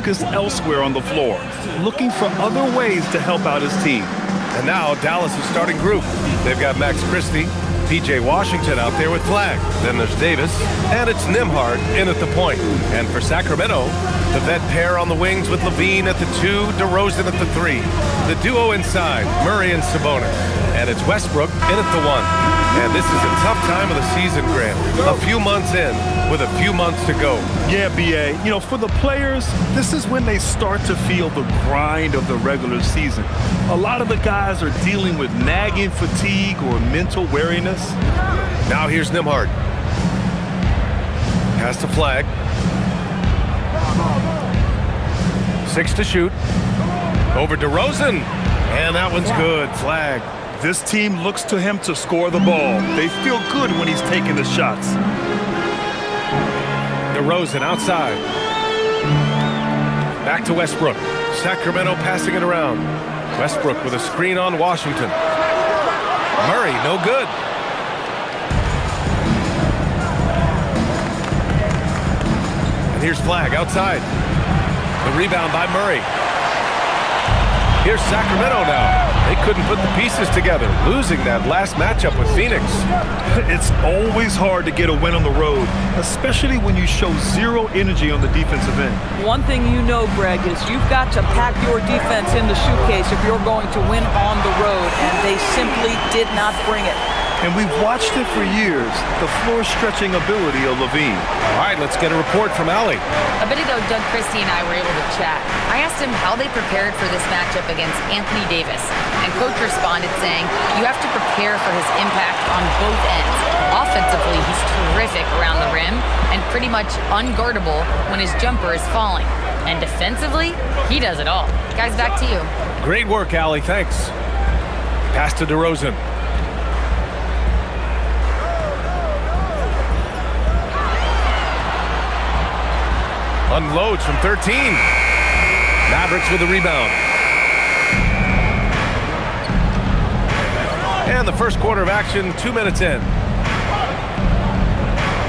focus elsewhere on the floor, looking for other ways to help out his team. And now Dallas' starting group. They've got Max Christie, P.J. Washington out there with Flag. Then there's Davis, and it's Nembhard in at the point. And for Sacramento, the vet pair on the wings with Levine at the 2, DeRozan at the 3. The duo inside, Murray and Sabonis. And it's Westbrook in at the 1. And this is a tough time of the season, Grant. A few months in with a few months to go. Yeah, B.A. You know, for the players, this is when they start to feel the grind of the regular season. A lot of the guys are dealing with nagging fatigue or mental weariness. Now here's Nembhard. Pass to Flag. 6 to shoot. Over DeRozan. And that one's good. Flag. This team looks to him to score the ball. They feel good when he's taking the shots. DeRozan outside. Back to Westbrook. Sacramento passing it around. Westbrook with a screen on Washington. Murray, no good. And here's Flag outside. The rebound by Murray. Here's Sacramento now. They couldn't put the pieces together, losing that last matchup with Phoenix. It's always hard to get a win on the road, especially when you show zero energy on the defensive end. One thing you know, Greg, is you've got to pack your defense in the suitcase if you're going to win on the road, and they simply did not bring it. And we've watched it for years, the floor-stretching ability of Levine. All right, let's get a report from Allie. A bit ago, Doug Christie and I were able to chat. I asked him how they prepared for this matchup against Anthony Davis, and Coach responded saying, you have to prepare for his impact on both ends. Offensively, he's terrific around the rim and pretty much unguardable when his jumper is falling. And defensively, he does it all. Guys, back to you. Great work, Allie. Thanks. Pass to DeRozan. Unloads from 13. Mavericks with the rebound. And the first quarter of action, 2 minutes in.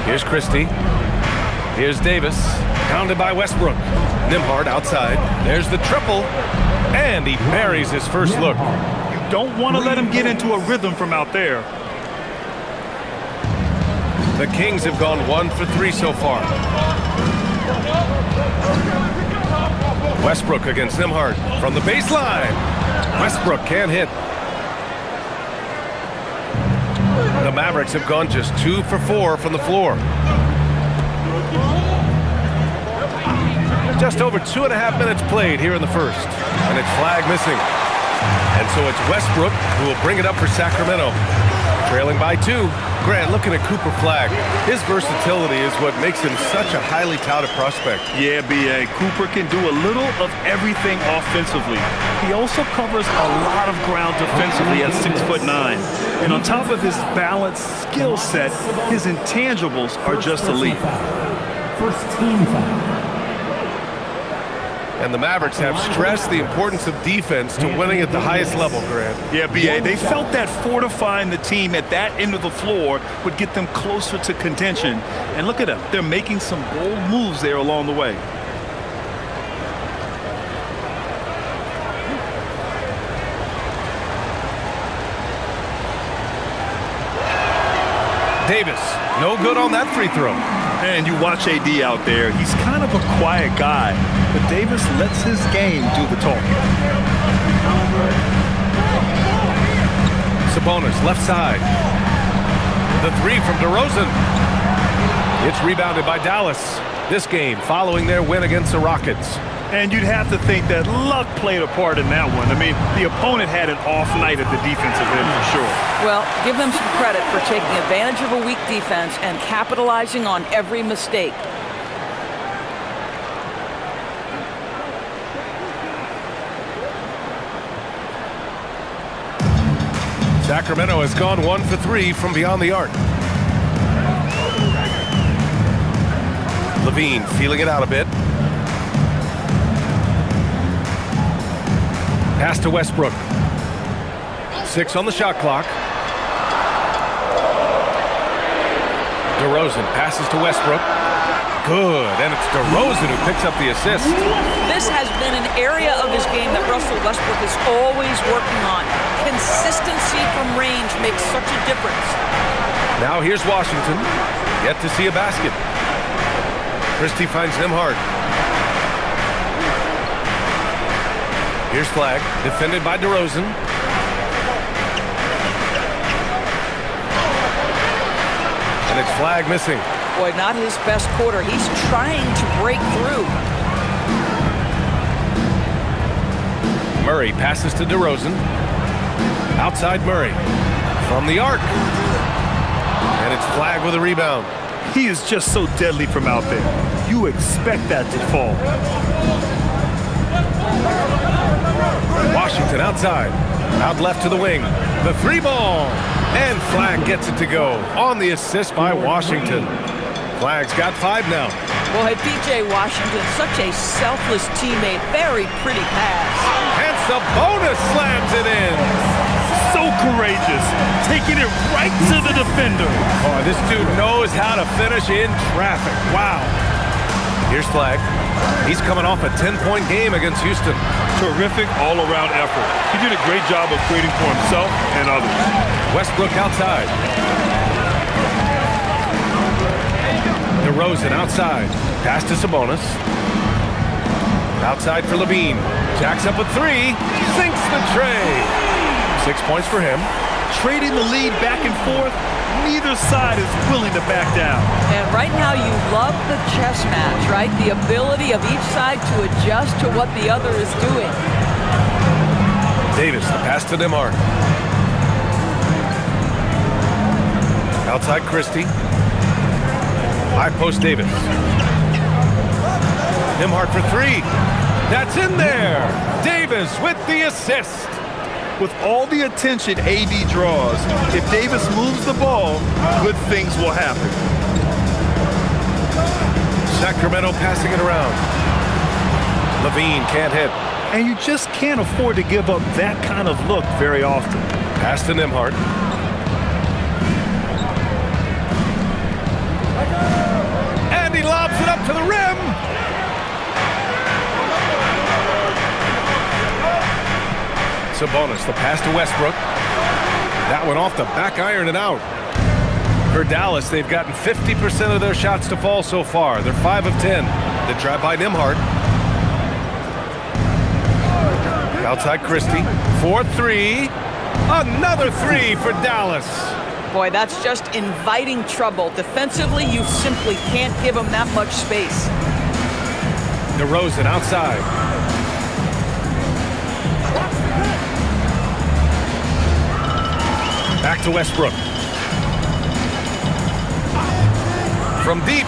Here's Christie. Here's Davis. Pounded by Westbrook. Nembhard outside. There's the triple. And he buries his first look. You don't want to let him get into a rhythm from out there. The Kings have gone 1 for 3 so far. Westbrook against Nembhard from the baseline. Westbrook can't hit. The Mavericks have gone just 2 for 4 from the floor. Just over 2.5 minutes played here in the first. And it's Flag missing. And so it's Westbrook who will bring it up for Sacramento. Trailing by 2. Grant, looking at Cooper Flag, his versatility is what makes him such a highly touted prospect. Yeah, B.A. Cooper can do a little of everything offensively. He also covers a lot of ground defensively at 6'9". And on top of his balanced skill set, his intangibles are just elite. First team foul. And the Mavericks have stressed the importance of defense to winning at the highest level, Grant. Yeah, B.A., they felt that fortifying the team at that end of the floor would get them closer to contention. And look at them. They're making some bold moves there along the way. Davis, no good on that free throw. And you watch AD out there. He's kind of a quiet guy, but Davis lets his game do the talking. Sabonis, left side. The 3 from DeRozan. It's rebounded by Dallas. This game following their win against the Rockets. And you'd have to think that luck played a part in that one. I mean, the opponent had an off night at the defensive end for sure. Well, give them some credit for taking advantage of a weak defense and capitalizing on every mistake. Sacramento has gone 1 for 3 from beyond the arc. Levine feeling it out a bit. Pass to Westbrook. 6 on the shot clock. DeRozan passes to Westbrook. Good, and it's DeRozan who picks up the assist. This has been an area of his game that Russell Westbrook is always working on. Consistency from range makes such a difference. Now here's Washington. Yet to see a basket. Christie finds Nembhard. Here's Flag, defended by DeRozan. And it's Flag missing. Boy, not his best quarter. He's trying to break through. Murray passes to DeRozan. Outside Murray. From the arc. And it's Flag with a rebound. He is just so deadly from out there. You expect that to fall. Washington outside. Out left to the wing. The three ball. And Flag gets it to go on the assist by Washington. Flag's got 5 now. Boy, P.J. Washington, such a selfless teammate. Very pretty pass. And Sabonis slams it in. So courageous, taking it right to the defender. Oh, this dude knows how to finish in traffic. Wow. Here's Flag. He's coming off a 10-point game against Houston. Terrific all-around effort. He did a great job of creating for himself and others. Westbrook outside. DeRozan outside. Pass to Sabonis. Outside for Levine. Jacks up a 3. Sinks the tray. 6 points for him. Trading the lead back and forth, neither side is willing to back down. And right now you love the chess match, right? The ability of each side to adjust to what the other is doing. Davis, the pass to Nembhard. Outside Christie. High post Davis. Nembhard for 3. That's in there. Davis with the assist. With all the attention AD draws, if Davis moves the ball, good things will happen. Sacramento passing it around. Levine can't hit. And you just can't afford to give up that kind of look very often. Pass to Nembhard. And he lobs it up to the rim. Sabonis, the pass to Westbrook. That one off the back iron and out. For Dallas, they've gotten 50% of their shots to fall so far. They're 5 of 10. The drive by Nembhard. Outside Christie. 4-3. Another 3 for Dallas. Boy, that's just inviting trouble. Defensively, you simply can't give him that much space. DeRozan outside. Back to Westbrook. From deep.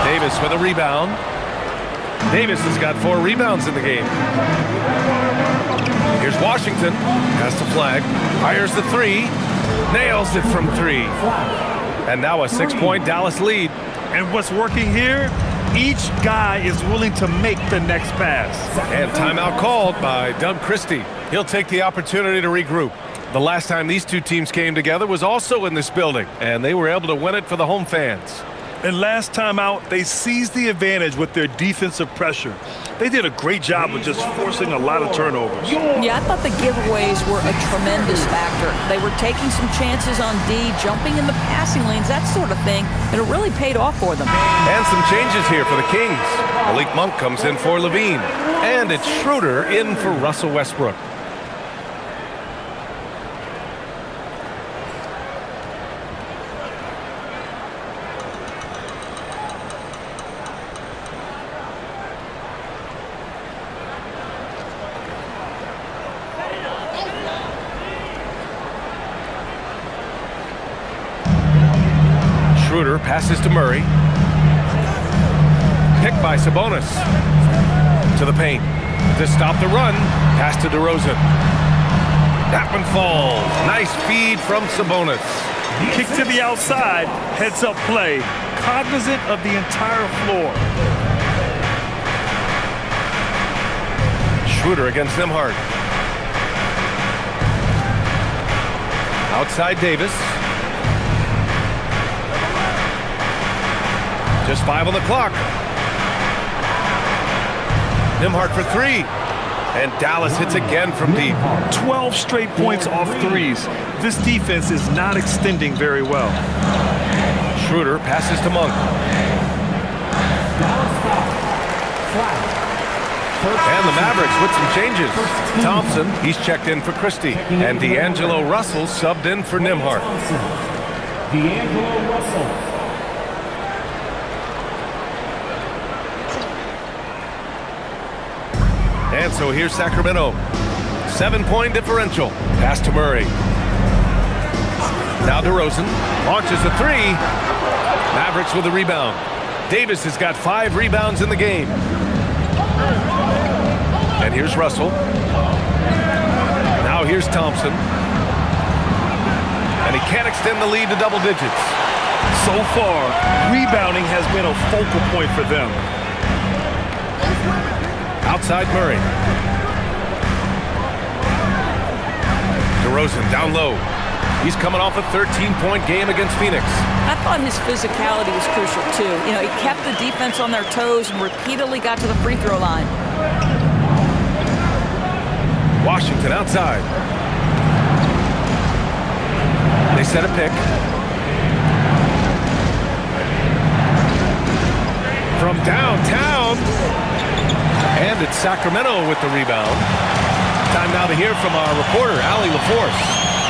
Davis with a rebound. Davis has got 4 rebounds in the game. Here's Washington. Pass to Flag. Fires the 3. Nails it from 3. And now a 6-point Dallas lead. And what's working here? Each guy is willing to make the next pass. And timeout called by Doug Christie. He'll take the opportunity to regroup. The last time these two teams came together was also in this building, and they were able to win it for the home fans. And last time out, they seized the advantage with their defensive pressure. They did a great job of just forcing a lot of turnovers. Yeah, I thought the giveaways were a tremendous factor. They were taking some chances on D, jumping in the passing lanes, that sort of thing, and it really paid off for them. And some changes here for the Kings. Malik Monk comes in for Levine, and it's Schroeder in for Russell Westbrook. Schroeder passes to Murray. Picked by Sabonis. To the paint. To stop the run. Pass to DeRozan. That one falls. Nice feed from Sabonis. Kick to the outside. Heads up play. Cognizant of the entire floor. Schroeder against Nembhard. Outside Davis. Just 5 on the clock. Nembhard for 3. And Dallas hits again from deep. 12 straight points off threes. This defense is not extending very well. Schroeder passes to Monk. And the Mavericks with some changes. Thompson, he's checked in for Christie. And D'Angelo Russell subbed in for Nembhard. D'Angelo Russell. And so here's Sacramento. 7-point differential. Pass to Murray. Now DeRozan launches a 3. Mavericks with a rebound. Davis has got 5 rebounds in the game. And here's Russell. Now here's Thompson. And he can't extend the lead to double digits. So far, rebounding has been a focal point for them. Outside Murray. DeRozan down low. He's coming off a 13-point game against Phoenix. I thought his physicality was crucial too. You know, he kept the defense on their toes and repeatedly got to the free throw line. Washington outside. They set a pick. From downtown. And it's Sacramento with the rebound. Time now to hear from our reporter, Allie LaForce.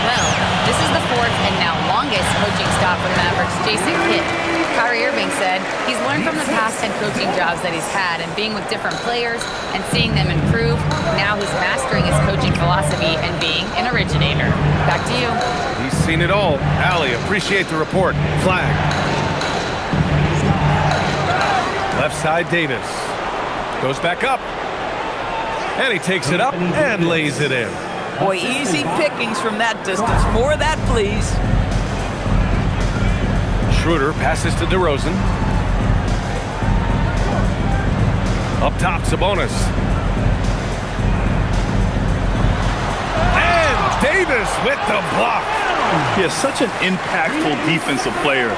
Well, this is the 4th and now longest coaching stop for the Mavericks' Jason Kidd. Kyrie Irving said he's learned from the past 10 coaching jobs that he's had and being with different players and seeing them improve. Now he's mastering his coaching philosophy and being an originator. Back to you. He's seen it all. Allie, appreciate the report. Flag. Left side Davis. Goes back up. And he takes it up and lays it in. Boy, easy pickings from that distance. More of that, please. Schroeder passes to DeRozan. Up top, Sabonis. And Davis with the block. He is such an impactful defensive player.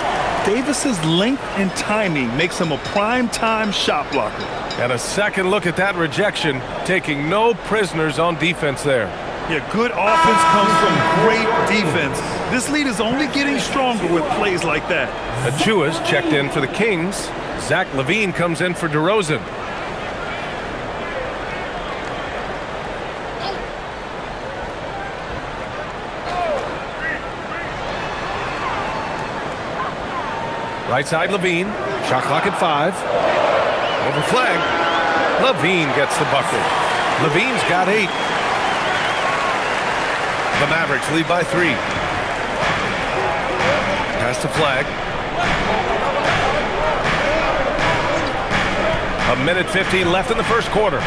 Davis's length and timing makes him a prime-time shot blocker. And a second look at that rejection, taking no prisoners on defense there. Yeah, good offense comes from great defense. This lead is only getting stronger with plays like that. Achua's checked in for the Kings. Zach LaVine comes in for DeRozan. Right side LaVine. Shot clock at 5. Over flag. LaVine gets the bucket. LaVine's got 8. The Mavericks lead by 3. Pass to flag. 1:15 left in the first quarter.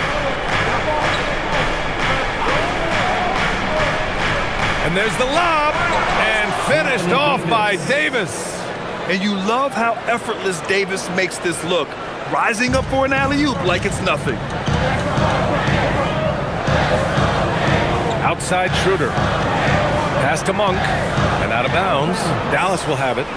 And there's the lob. And finished off by Davis. And you love how effortless Davis makes this look, rising up for an alley-oop like it's nothing. Outside Schroeder. Pass to Monk. And out of bounds. Dallas will have it.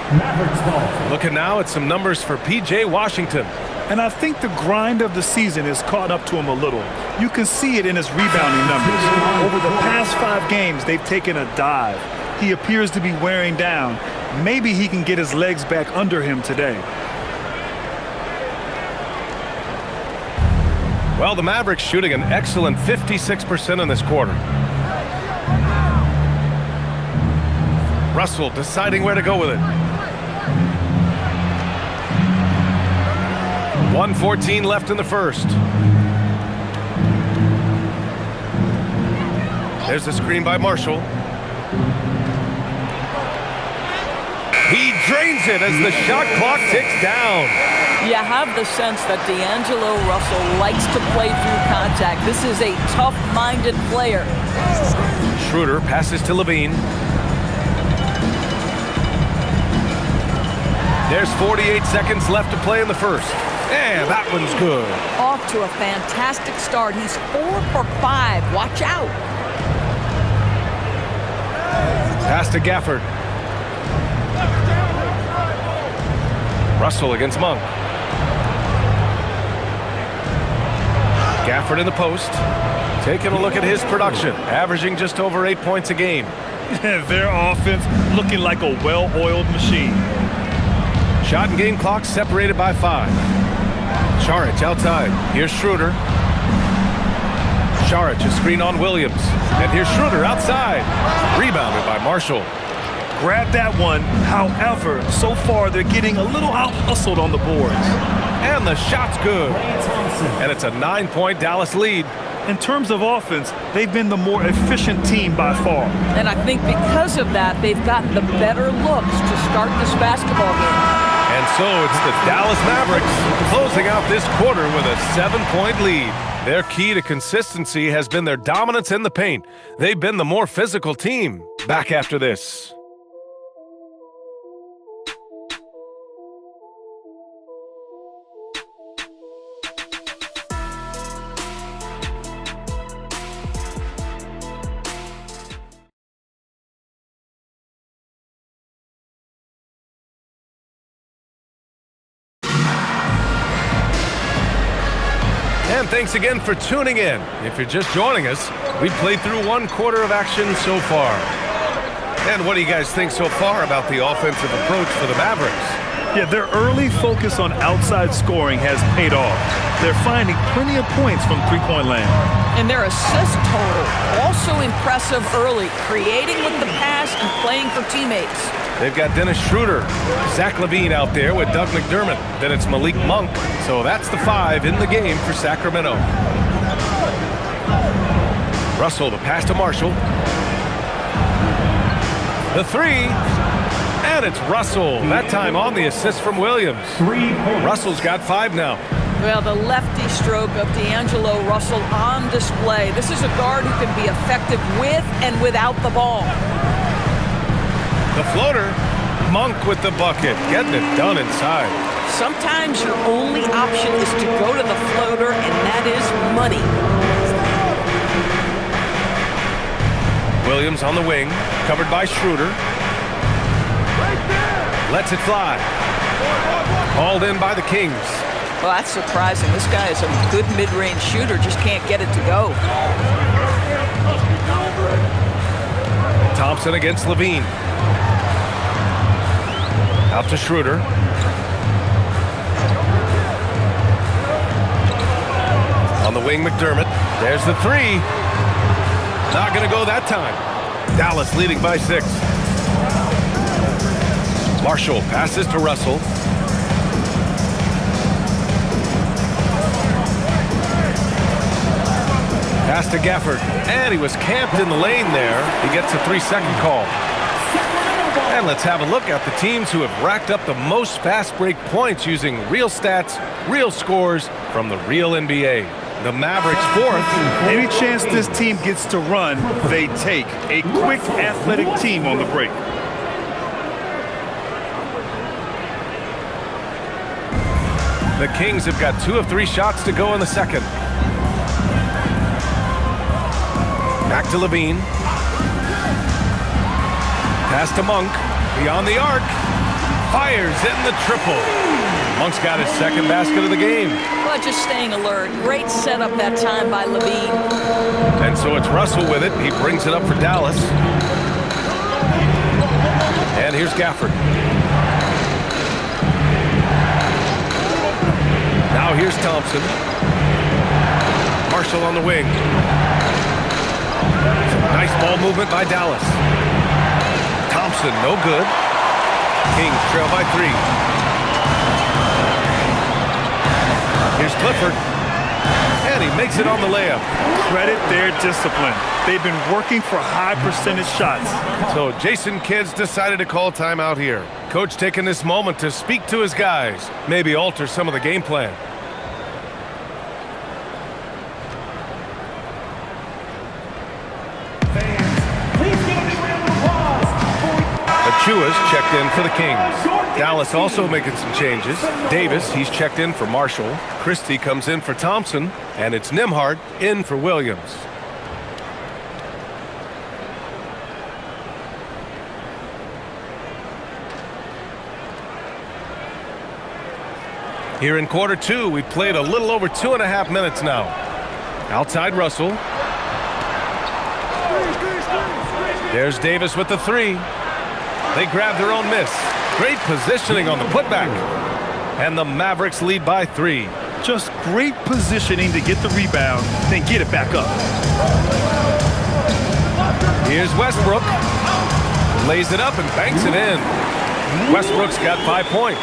Looking now at some numbers for P.J. Washington. And I think the grind of the season has caught up to him a little. You can see it in his rebounding numbers. Over the past 5 games, they've taken a dive. He appears to be wearing down. Maybe he can get his legs back under him today. Well, the Mavericks shooting an excellent 56% in this quarter. Russell deciding where to go with it. 1:14 left in the first. There's the screen by Marshall. He drains it as the shot clock ticks down. You have the sense that D'Angelo Russell likes to play through contact. This is a tough-minded player. Schroeder passes to LaVine. There's 48 seconds left to play in the first. And that one's good. Off to a fantastic start. He's 4 for 5. Watch out. Pass to Gafford. Russell against Monk. Gafford in the post. Taking a look at his production, averaging just over 8 points a game. Their offense looking like a well-oiled machine. Shot and game clock separated by 5. Saric outside. Here's Schroeder. Saric a screen on Williams. And here's Schroeder outside. Rebounded by Marshall. Grab that one. However, so far they're getting a little out-hustled on the boards. And the shot's good. And it's a 9-point Dallas lead. In terms of offense, they've been the more efficient team by far. And I think because of that, they've gotten the better looks to start this basketball game. And so it's the Dallas Mavericks closing out this quarter with a 7-point lead. Their key to consistency has been their dominance in the paint. They've been the more physical team. Back after this. And thanks again for tuning in. If you're just joining us, we've played through 1 quarter of action so far. And what do you guys think so far about the offensive approach for the Mavericks? Yeah, their early focus on outside scoring has paid off. They're finding plenty of points from three-point land. And their assist total, also impressive early, creating with the pass and playing for teammates. They've got Dennis Schroeder, Zach LaVine out there with Doug McDermott. Then it's Malik Monk. So that's the 5 in the game for Sacramento. Russell, the pass to Marshall. The 3. And it's Russell. That time on the assist from Williams. Russell's got 5 now. Well, the lefty stroke of D'Angelo Russell on display. This is a guard who can be effective with and without the ball. The floater, Monk with the bucket, getting it done inside. Sometimes your only option is to go to the floater, and that is money. Williams on the wing, covered by Schroeder. Lets it fly. Hauled in by the Kings. Well, that's surprising. This guy is a good mid-range shooter, just can't get it to go. Thompson against LaVine. Out to Schroeder. On the wing, McDermott. There's the 3. Not going to go that time. Dallas leading by 6. Marshall passes to Russell. Pass to Gafford. And he was camped in the lane there. He gets a 3-second call. And let's have a look at the teams who have racked up the most fast break points using real stats, real scores from the real NBA. The Mavericks 4th. Any chance this team gets to run, they take. A quick, athletic team on the break. The Kings have got 2 of 3 shots to go in the second. Back to LaVine. Pass to Monk. Beyond the arc. Fires in the triple. Monk's got his 2nd basket of the game. Well, just staying alert. Great setup that time by LaVine. And so it's Russell with it. He brings it up for Dallas. And here's Gafford. Now here's Thompson. Marshall on the wing. Nice ball movement by Dallas. Thompson, no good. Kings trail by 3. Here's Clifford. And he makes it on the layup. Credit their discipline. They've been working for high percentage shots. So Jason Kidd's decided to call timeout here. Coach taking this moment to speak to his guys. Maybe alter some of the game plan. Achua's checked in for the Kings. Dallas also making some changes. Davis, he's checked in for Marshall. Christie comes in for Thompson. And it's Nembhard in for Williams. Here in quarter 2, we played a little over 2.5 minutes now. Outside Russell. There's Davis with the three. They grab their own miss. Great positioning on the putback. And the Mavericks lead by 3. Just great positioning to get the rebound, then get it back up. Here's Westbrook. Lays it up and banks it in. Westbrook's got 5 points.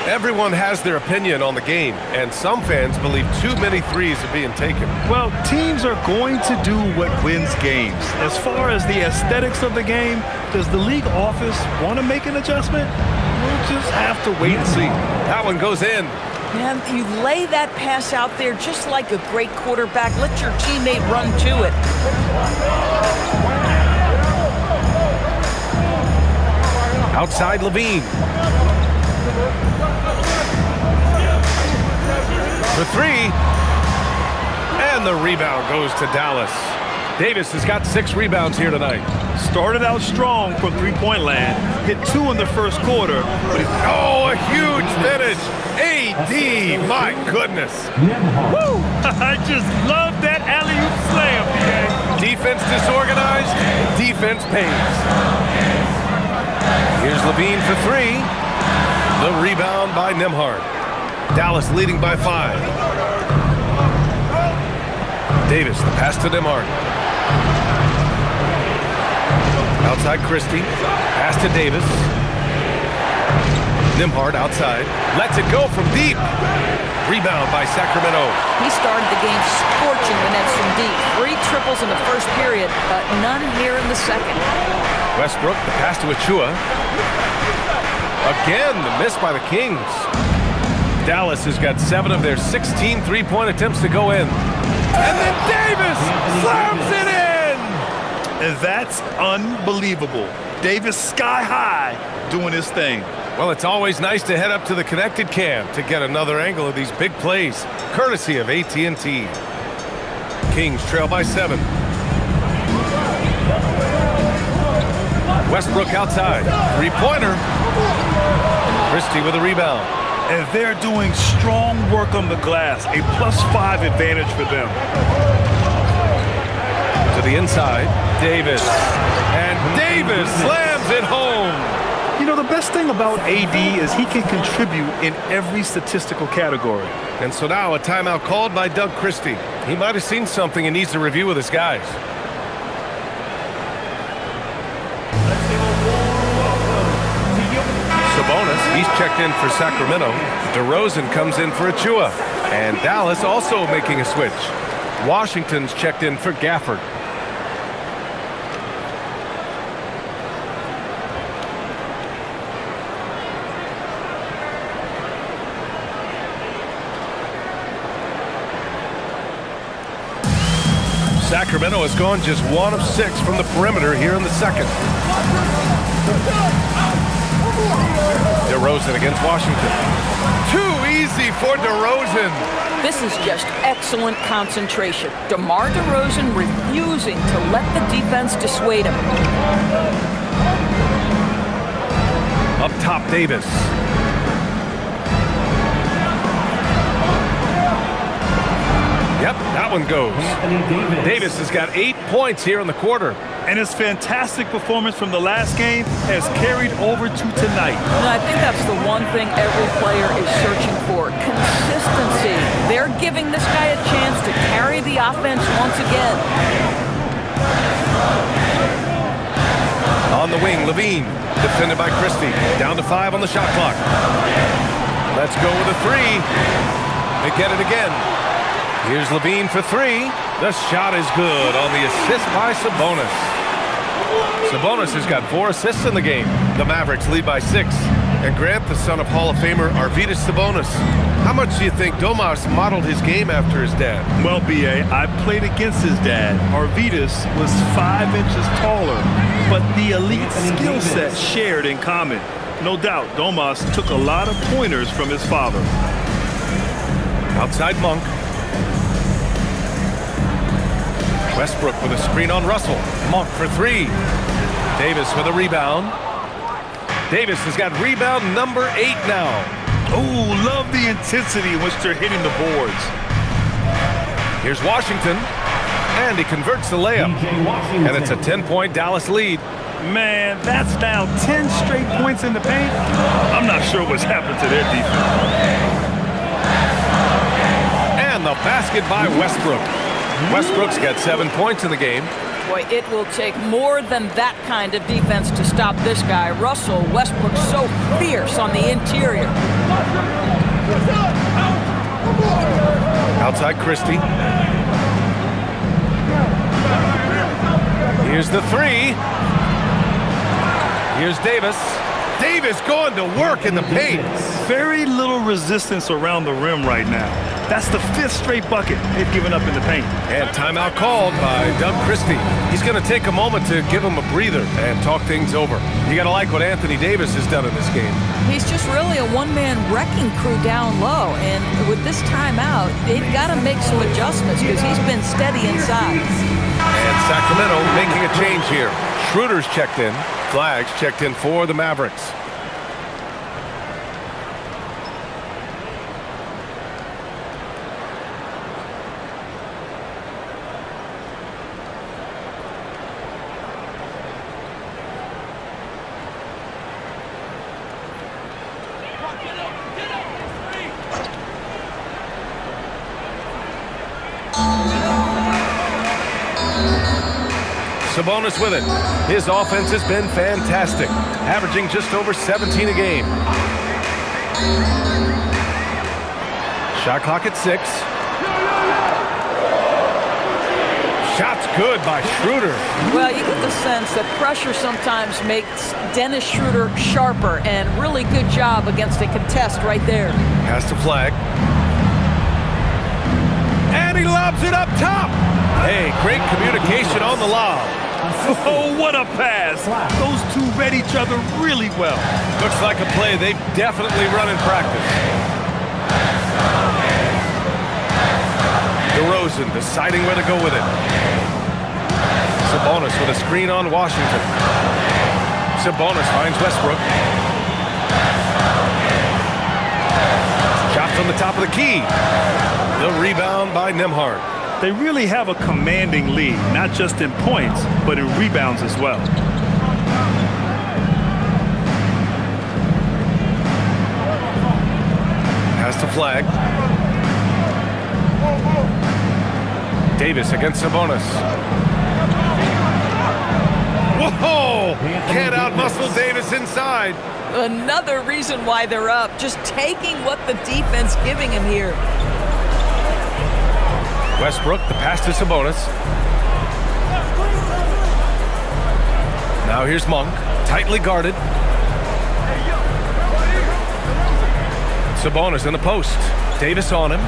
Everyone has their opinion on the game, and some fans believe too many threes are being taken. Well, teams are going to do what wins games. As far as the aesthetics of the game, does the league office want to make an adjustment? We'll just have to wait and see. That one goes in. Man, you lay that pass out there just like a great quarterback. Let your teammate run to it. Outside Levine. For 3. And the rebound goes to Dallas. Davis has got 6 rebounds here tonight. Started out strong from three-point land. Hit 2 in the first quarter. But a huge finish. AD, my goodness. Woo! I just love that alley-oop slam, BA. Defense disorganized. Defense pays. Here's Levine for 3. The rebound by Nembhard. Dallas leading by 5. Davis, the pass to Nembhard. Outside Christie. Pass to Davis. Nembhard outside. Lets it go from deep. Rebound by Sacramento. He started the game scorching the Nets from deep. 3 triples in the first period, but none here in the second. Westbrook, the pass to Achua. Again, the miss by the Kings. Dallas has got 7 of their 16 three-point attempts to go in. And then Davis slams it in! And that's unbelievable. Davis sky high doing his thing. Well, it's always nice to head up to the connected cam to get another angle of these big plays, courtesy of AT&T. Kings trail by 7. Westbrook outside. 3-pointer. Christie with a rebound. And they're doing strong work on the glass. A +5 advantage for them. To the inside, Davis. And Davis slams it home. You know, the best thing about AD is he can contribute in every statistical category. And so now a timeout called by Doug Christie. He might have seen something and needs to review with his guys. Sabonis, he's checked in for Sacramento. DeRozan comes in for Achua. And Dallas also making a switch. Washington's checked in for Gafford. Sacramento has gone just 1 of 6 from the perimeter here in the second. DeRozan against Washington. Too easy for DeRozan. This is just excellent concentration. DeMar DeRozan refusing to let the defense dissuade him. Up top, Davis. Yep, that one goes. Davis has got 8 points here in the quarter. And his fantastic performance from the last game has carried over to tonight. And I think that's the one thing every player is searching for. Consistency. They're giving this guy a chance to carry the offense once again. On the wing, Levine. Defended by Christie. Down to 5 on the shot clock. Let's go with a 3. They get it again. Here's Levine for 3. The shot is good on the assist by Sabonis. Sabonis has got 4 assists in the game. The Mavericks lead by 6. And Grant, the son of Hall of Famer Arvydas Sabonis. How much do you think Domas modeled his game after his dad? Well, B.A., I played against his dad. Arvydas was 5 inches taller, but the elite skill set shared in common. No doubt, Domas took a lot of pointers from his father. Outside Monk. Westbrook with a screen on Russell. Monk for 3. Davis with a rebound. Davis has got rebound number 8 now. Oh, love the intensity in which they're hitting the boards. Here's Washington, and he converts the layup. And it's a 10-point Dallas lead. Man, that's now 10 straight points in the paint. I'm not sure what's happened to their defense. And the basket by Westbrook. Westbrook's got 7 points in the game. Boy, it will take more than that kind of defense to stop this guy. Russell Westbrook so fierce on the interior. Outside Christie. Here's the three. Here's Davis. Davis going to work in the paint. Very little resistance around the rim right now. That's the 5th straight bucket they've given up in the paint. And timeout called by Doug Christie. He's going to take a moment to give him a breather and talk things over. You got to like what Anthony Davis has done in this game. He's just really a one-man wrecking crew down low. And with this timeout, they've got to make some adjustments because he's been steady inside. And Sacramento making a change here. Schroeder's checked in. Flags checked in for the Mavericks. Sabonis with it. His offense has been fantastic, averaging just over 17 a game. Shot clock at 6. Shots good by Schroeder. Well, you get the sense that pressure sometimes makes Dennis Schroeder sharper, and really good job against a contest right there. Has to flag. And he lobs it up top. Hey, great communication on the lob. Oh, what a pass. Those two read each other really well. Looks like a play they've definitely run in practice. DeRozan deciding where to go with it. Sabonis with a screen on Washington. Sabonis finds Westbrook. Shot from the top of the key. The rebound by Nembhard. They really have a commanding lead, not just in points, but in rebounds as well. Has to flag. Davis against Sabonis. Whoa! Can't outmuscle Davis inside. Another reason why they're up, just taking what the defense giving him here. Westbrook, the pass to Sabonis. Now here's Monk, tightly guarded. Sabonis in the post. Davis on him.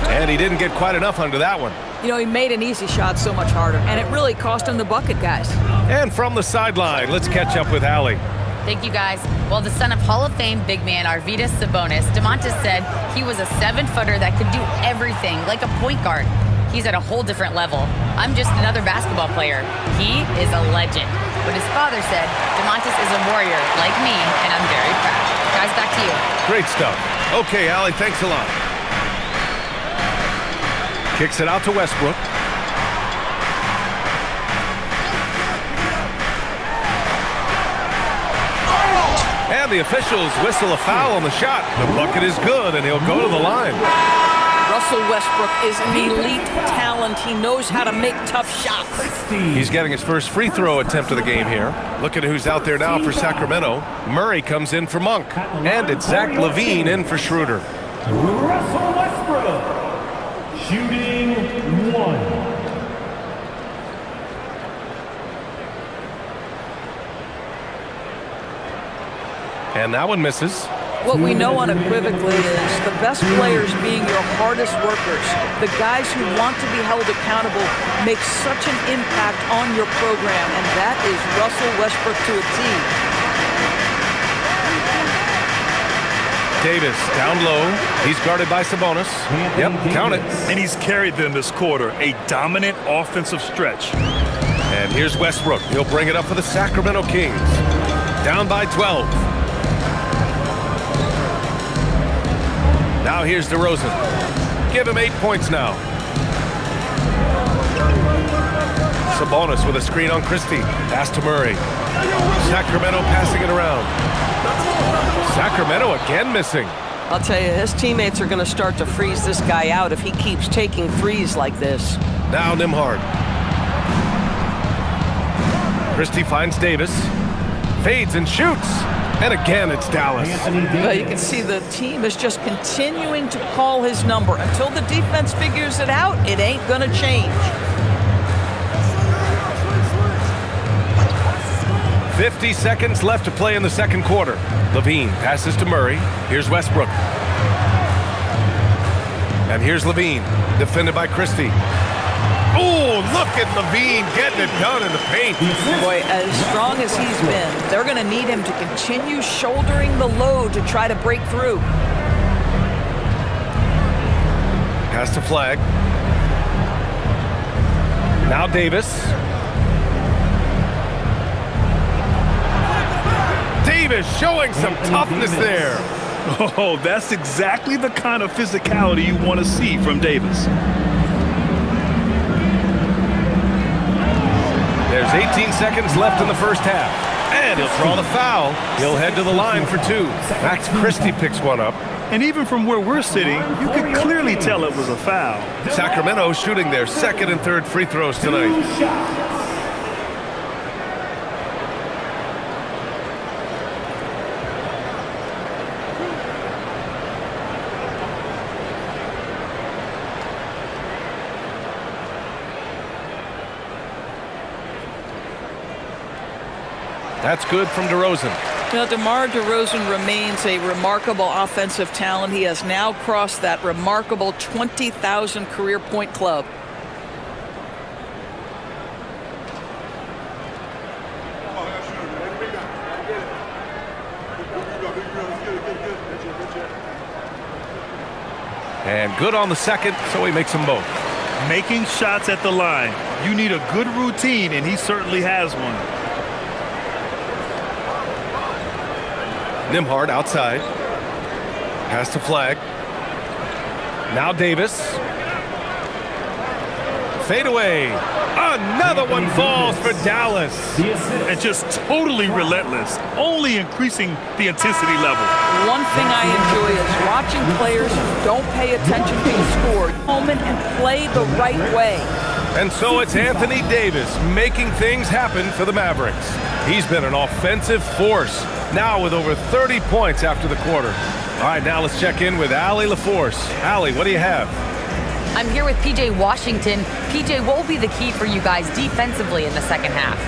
And he didn't get quite enough under that one. You know, he made an easy shot so much harder, and it really cost him the bucket, guys. And from the sideline, let's catch up with Allie. Thank you, guys. Well, the son of Hall of Fame big man Arvydas Sabonis, DeMontis said he was a 7-footer that could do everything, like a point guard. He's at a whole different level. I'm just another basketball player. He is a legend. But his father said, DeMontis is a warrior like me, and I'm very proud. Guys, back to you. Great stuff. Okay, Allie, thanks a lot. Kicks it out to Westbrook. And the officials whistle a foul on the shot. The bucket is good, and he'll go to the line. Russell Westbrook is an elite talent. He knows how to make tough shots. He's getting his first free throw attempt of the game here. Look at who's out there now for Sacramento. Murray comes in for Monk. And it's Zach LaVine in for Schroeder. Russell Westbrook, shooting 1. And that one misses. What we know unequivocally is the best players being your hardest workers. The guys who want to be held accountable make such an impact on your program, and that is Russell Westbrook to a T. Davis down low. He's guarded by Sabonis. Yep, count it. And he's carried them this quarter, a dominant offensive stretch. And here's Westbrook. He'll bring it up for the Sacramento Kings. Down by 12. Now here's DeRozan. give him 8 points now. Sabonis with a screen on Christie. Pass to Murray. Sacramento passing it around. Sacramento again missing. I'll tell you, his teammates are going to start to freeze this guy out if he keeps taking threes like this. Now Nembhard. Christie finds Davis. Fades and shoots. And again, it's Dallas. Well, you can see the team is just continuing to call his number. Until the defense figures it out, it ain't going to change. 50 seconds left to play in the second quarter. Levine passes to Murray. Here's Westbrook. And here's Levine, defended by Christie. Oh, look at Levine getting it done in the paint. Boy, as strong as he's been, they're going to need him to continue shouldering the load to try to break through. Pass to Flag. Now Davis. Davis showing some toughness there. Oh, that's exactly the kind of physicality you want to see from Davis. There's 18 seconds left in the first half. And he'll draw the foul. He'll head to the line for two. Max Christie picks one up. And even from where we're sitting, you could clearly tell it was a foul. Sacramento shooting their second and third free throws tonight. That's good from DeRozan. Now, DeMar DeRozan remains a remarkable offensive talent. He has now crossed that remarkable 20,000 career point club. And good on the second, so he makes them both. Making shots at the line. You need a good routine, and he certainly has one. Nembhard outside. Pass to Flag. Now Davis. Fade away. Another one falls for Dallas. And just totally relentless, only increasing the intensity level. One thing I enjoy is watching players who don't pay attention to the score, moment and play the right way. And so it's Anthony Davis making things happen for the Mavericks. He's been an offensive force, now with over 30 points after the quarter. All right, now let's check in with Allie LaForce. Allie, what do you have? I'm here with PJ Washington. PJ, what will be the key for you guys defensively in the second half?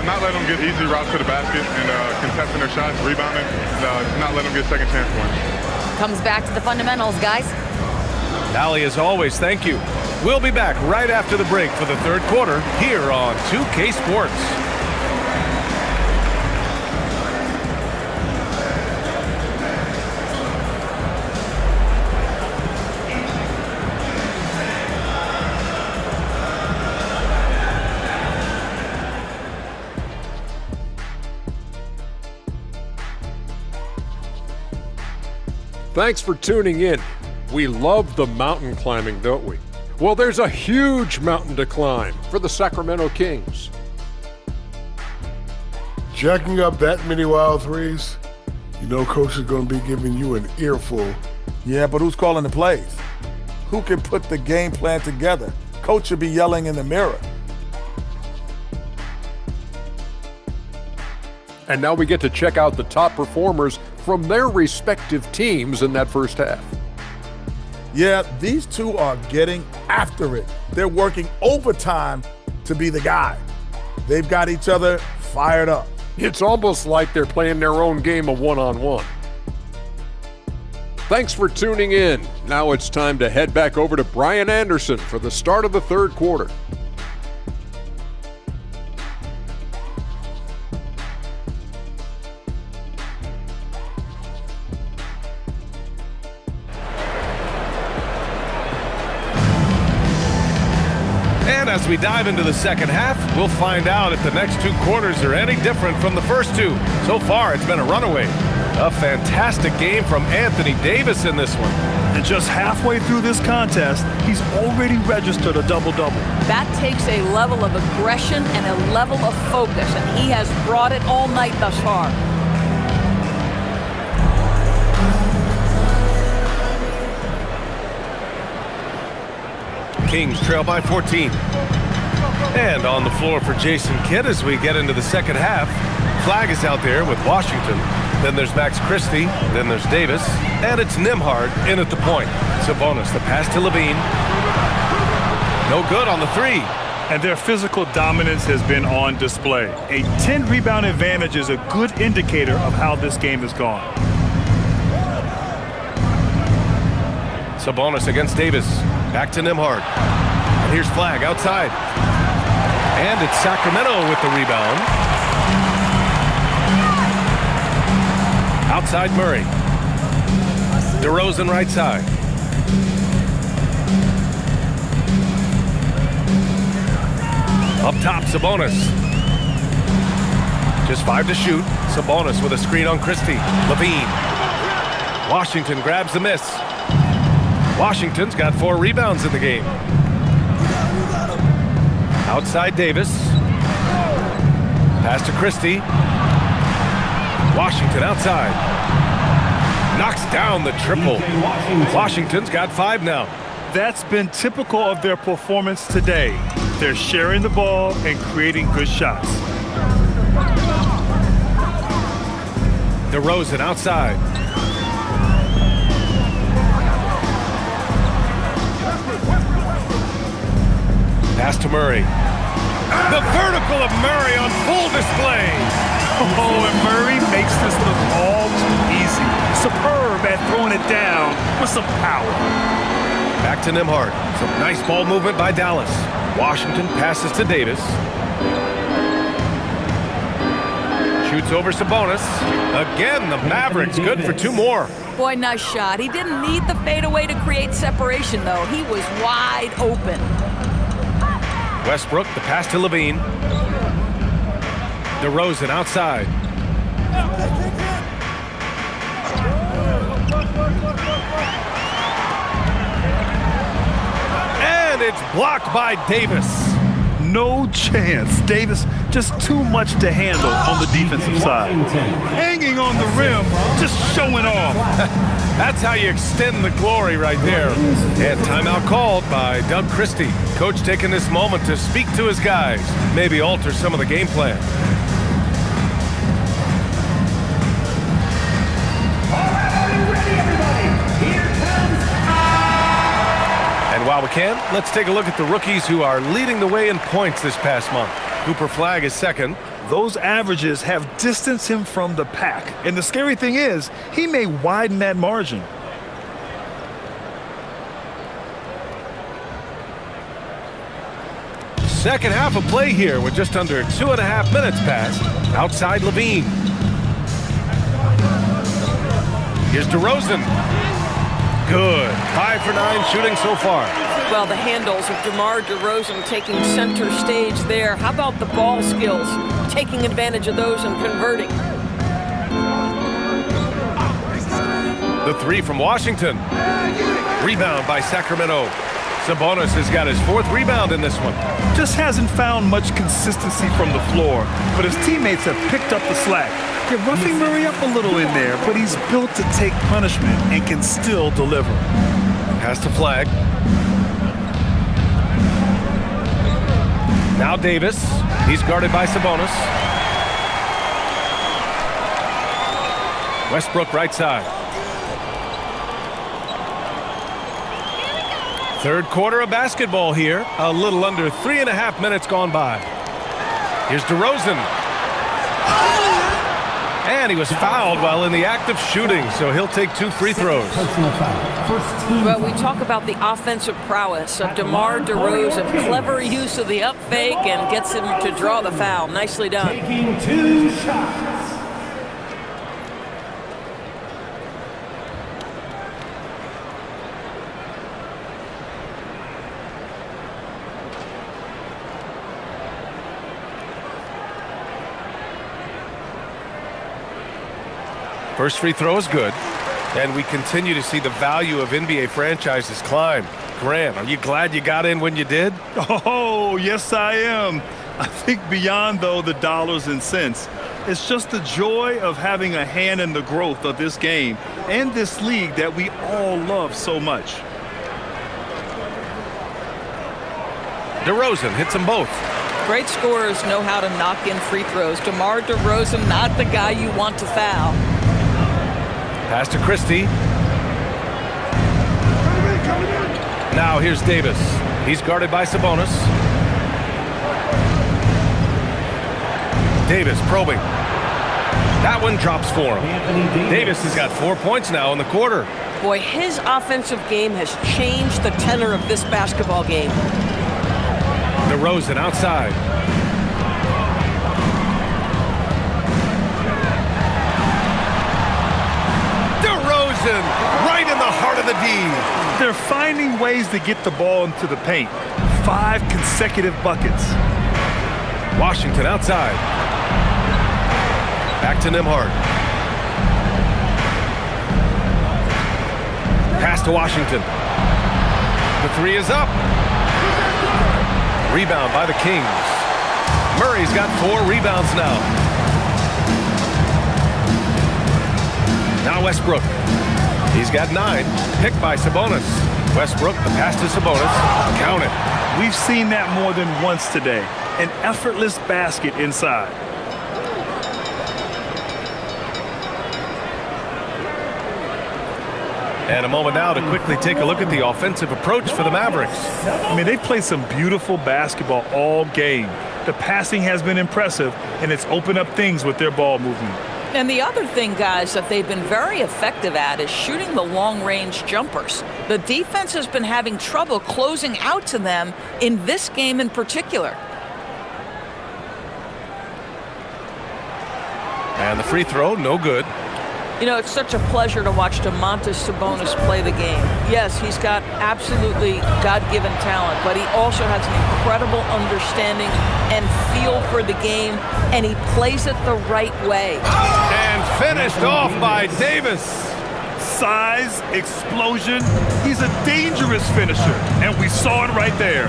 Not letting them get easy routes to the basket and contesting their shots, rebounding, not letting them get second chance points. Comes back to the fundamentals, guys. Allie, as always, thank you. We'll be back right after the break for the third quarter here on 2K Sports. Thanks for tuning in. We love the mountain climbing, don't we? Well, there's a huge mountain to climb for the Sacramento Kings. Jacking up that many wild threes, you know Coach is going to be giving you an earful. Yeah, but who's calling the plays? Who can put the game plan together? Coach should be yelling in the mirror. And now we get to check out the top performers from their respective teams in that first half. Yeah, these two are getting after it. They're working overtime to be the guy. They've got each other fired up. It's almost like they're playing their own game of one-on-one. Thanks for tuning in. Now it's time to head back over to Brian Anderson for the start of the third quarter. And as we dive into the second half, we'll find out if the next two quarters are any different from the first two. So far, it's been a runaway. A fantastic game from Anthony Davis in this one. And just halfway through this contest, he's already registered a double-double. That takes a level of aggression and a level of focus, and he has brought it all night thus far. Kings trail by 14. And on the floor for Jason Kidd as we get into the second half. Flag is out there with Washington. Then there's Max Christie. Then there's Davis. And it's Nembhard in at the point. Sabonis, the pass to Levine. No good on the three. And their physical dominance has been on display. A 10-rebound advantage is a good indicator of how this game has gone. Sabonis against Davis. Back to Nembhard. And here's Flag outside. And it's Sacramento with the rebound. Outside Murray. DeRozan right side. Up top, Sabonis. Just 5 to shoot. Sabonis with a screen on Christie. Levine. Washington grabs the miss. Washington's got 4 rebounds in the game. Outside Davis. Pass to Christie. Washington outside. Knocks down the triple. Washington's got 5 now. That's been typical of their performance today. They're sharing the ball and creating good shots. DeRozan outside. Pass to Murray. The vertical of Murray on full display. Oh, and Murray makes this look all too easy. Superb at throwing it down with some power. Back to Nembhard. Some nice ball movement by Dallas. Washington passes to Davis. Shoots over Sabonis. Again, the Mavericks good for 2 more. Boy, nice shot. He didn't need the fadeaway to create separation, though. He was wide open. Westbrook, the pass to Levine. DeRozan outside. And it's blocked by Davis. No chance. Davis just too much to handle on the defensive side. Hanging on the rim, just showing off. That's how you extend the glory right there. And timeout called by Doug Christie. Coach taking this moment to speak to his guys, maybe alter some of the game plan. And while we can, let's take a look at the rookies who are leading the way in points this past month. Cooper Flag is second. Those averages have distanced him from the pack. And the scary thing is, he may widen that margin. Second half of play here with just under 2.5 minutes passed. Outside Levine. Here's DeRozan. Good. 5 for 9 shooting so far. Well, the handles of DeMar DeRozan taking center stage there. How about the ball skills? Taking advantage of those and converting. The 3 from Washington. Rebound by Sacramento. Sabonis has got his 4th rebound in this one. Just hasn't found much consistency from the floor, but his teammates have picked up the slack. They're roughing Murray up a little in there, but he's built to take punishment and can still deliver. Pass to Flag. Now Davis. He's guarded by Sabonis. Westbrook right side. Third quarter of basketball here. A little under 3.5 minutes gone by. Here's DeRozan. And he was fouled while in the act of shooting, so he'll take 2 free throws. Well, we talk about the offensive prowess of DeMar DeRozan. Clever use of the up fake and gets him to draw the foul. Nicely done. Taking 2 shots. First free throw is good. And we continue to see the value of NBA franchises climb. Grant, are you glad you got in when you did? Oh, yes, I am. I think beyond, though, the dollars and cents, it's just the joy of having a hand in the growth of this game and this league that we all love so much. DeRozan hits them both. Great scorers know how to knock in free throws. DeMar DeRozan, not the guy you want to foul. Pass to Christie. Now here's Davis. He's guarded by Sabonis. Davis probing. That one drops for him. Davis has got 4 points now in the quarter. Boy, his offensive game has changed the tenor of this basketball game. DeRozan outside. DeRozan right in the heart of the D. They're finding ways to get the ball into the paint. 5 consecutive buckets. Washington outside. Back to Nembhard. Pass to Washington. The three is up. Rebound by the Kings. Murray's got 4 rebounds now. Now Westbrook. He's got 9. Picked by Sabonis. Westbrook, the pass to Sabonis. Count it. We've seen that more than once today. An effortless basket inside. And a moment now to quickly take a look at the offensive approach for the Mavericks. I mean, they've played some beautiful basketball all game. The passing has been impressive, and it's opened up things with their ball movement. And the other thing, guys, that they've been very effective at is shooting the long-range jumpers. The defense has been having trouble closing out to them in this game in particular. And the free throw, no good. You know, it's such a pleasure to watch Domantas Sabonis play the game. Yes, he's got absolutely God-given talent, but he also has an incredible understanding and feel for the game, and he plays it the right way. And finished off by Davis. Size, explosion. He's a dangerous finisher, and we saw it right there.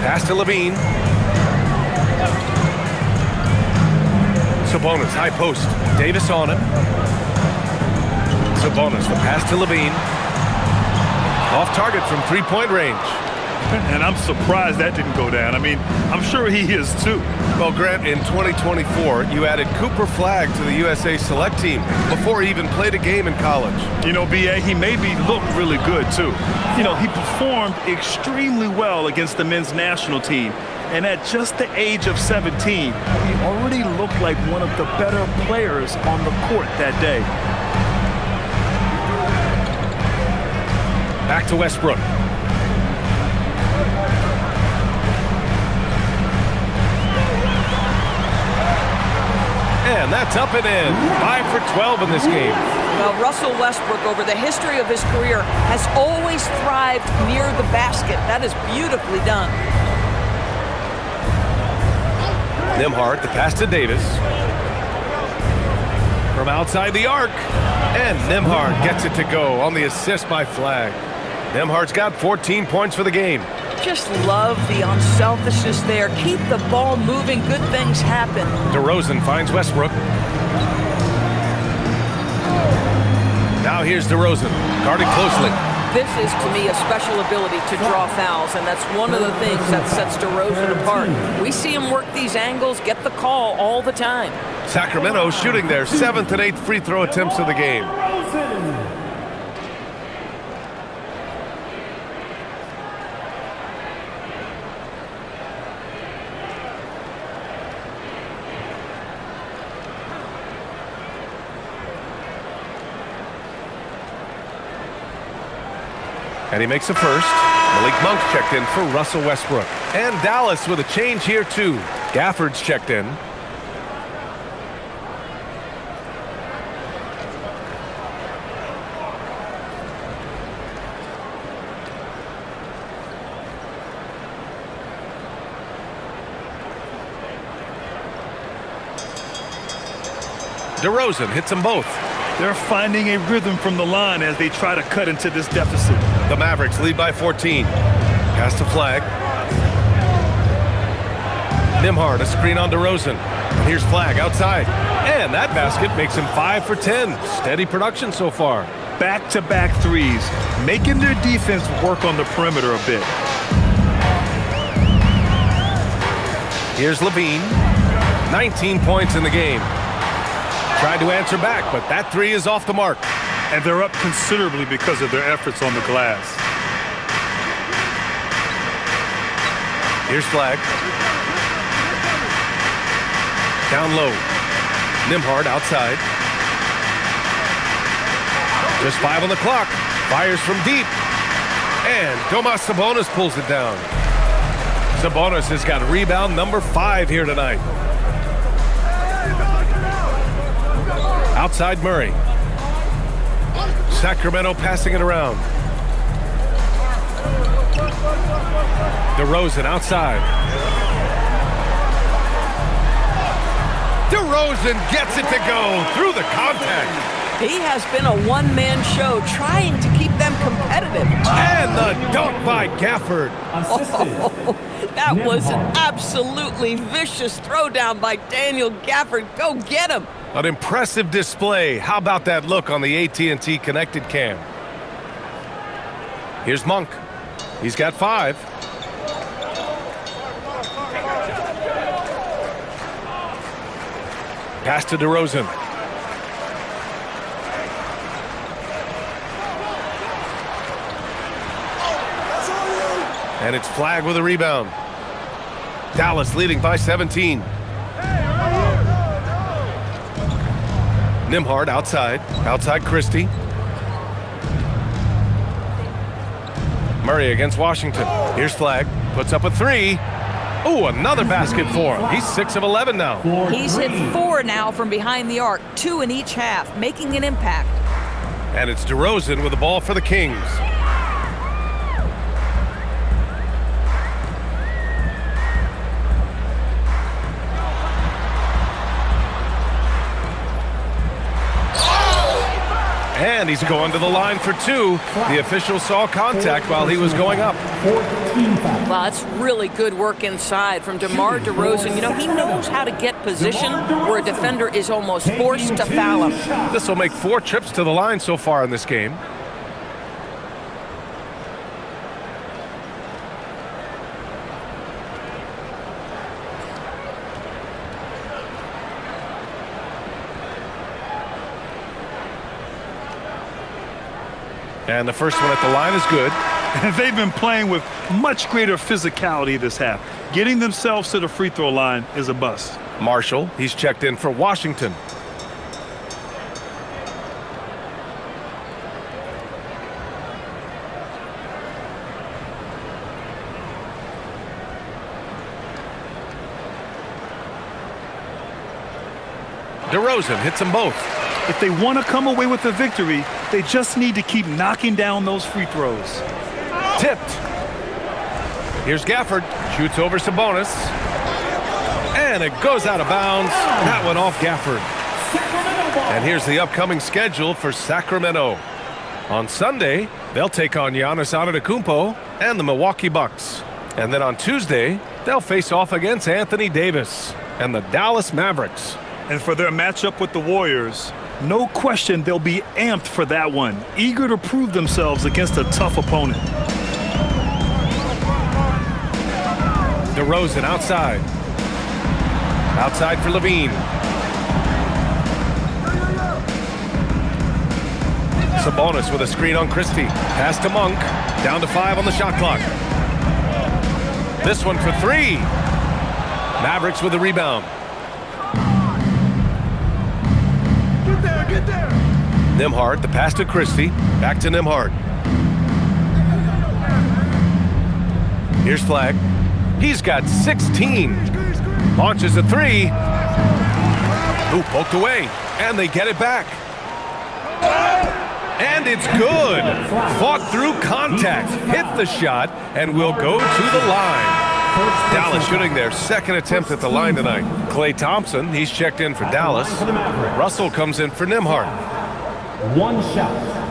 Pass to Levine. Sabonis, high post. Davis on him. Sabonis, the pass to Levine. Off target from three-point range. And I'm surprised that didn't go down. I mean, I'm sure he is too. Well, Grant, in 2024, you added Cooper Flagg to the USA Select team before he even played a game in college. You know, B.A., he maybe looked really good too. You know, he performed extremely well against the men's national team. And at just the age of 17, he already looked like one of the better players on the court that day. Back to Westbrook. And that's up and in. 5 for 12 in this game. Well, Russell Westbrook, over the history of his career, has always thrived near the basket. That is beautifully done. Nembhard, the pass to Davis. From outside the arc. And Nembhard gets it to go on the assist by Flagg. Nembhard's got 14 points for the game. Just love the unselfishness there. Keep the ball moving. Good things happen. DeRozan finds Westbrook. Now here's DeRozan, guarded closely. This is, to me, a special ability to draw fouls, and that's one of the things that sets DeRozan apart. We see him work these angles, get the call all the time. Sacramento shooting their 7th and 8th free throw attempts of the game. And he makes a first. Malik Monk's checked in for Russell Westbrook. And Dallas with a change here too. Gafford's checked in. DeRozan hits them both. They're finding a rhythm from the line as they try to cut into this deficit. The Mavericks lead by 14. Pass to Flag. Nembhard, a screen on DeRozan. Here's Flag outside. And that basket makes him 5 for 10. Steady production so far. Back-to-back threes, making their defense work on the perimeter a bit. Here's Levine. 19 points in the game. Tried to answer back, but that three is off the mark. And they're up considerably because of their efforts on the glass. Here's Flag. Down low. Nembhard outside. Just 5 on the clock. Fires from deep. And Domas Sabonis pulls it down. Sabonis has got rebound number 5 here tonight. Outside Murray. Sacramento passing it around. DeRozan outside. DeRozan gets it to go through the contact. He has been a one-man show trying to keep them competitive. And the dunk by Gafford. Oh, that was an absolutely vicious throwdown by Daniel Gafford. Go get him. An impressive display. How about that look on the AT&T connected cam? Here's Monk. He's got 5. Pass to DeRozan. And it's Flag with a rebound. Dallas leading by 17. Nembhard outside. Outside Christie. Murray against Washington. Here's Flag. Puts up a 3. Oh, another basket for him. He's 6 of 11 now. He's hit 4 now from behind the arc, 2 in each half, making an impact. And it's DeRozan with the ball for the Kings. And he's going to the line for 2. The official saw contact while he was going up. Well, that's really good work inside from DeMar DeRozan. You know, he knows how to get position where a defender is almost forced to foul him. This will make 4 trips to the line so far in this game. And the first one at the line is good. And they've been playing with much greater physicality this half. Getting themselves to the free throw line is a bust. Marshall, he's checked in for Washington. DeRozan hits them both. If they want to come away with the victory, they just need to keep knocking down those free throws. Tipped. Here's Gafford. Shoots over Sabonis. And it goes out of bounds. That one off Gafford. And here's the upcoming schedule for Sacramento. On Sunday, they'll take on Giannis Antetokounmpo and the Milwaukee Bucks. And then on Tuesday, they'll face off against Anthony Davis and the Dallas Mavericks. And for their matchup with the Warriors, no question they'll be amped for that one, eager to prove themselves against a tough opponent. DeRozan outside. Outside for Levine. Sabonis with a screen on Christie. Pass to Monk. Down to 5 on the shot clock. This one for 3. Mavericks with a rebound. Nembhard, the pass to Christie. Back to Nembhard. Here's Flag. He's got 16. Launches a 3. Ooh, poked away. And they get it back. And it's good. Fought through contact. Hit the shot and will go to the line. Dallas shooting their second attempt at the line tonight. Klay Thompson, he's checked in for Dallas. Russell comes in for Nembhard. 1 shot.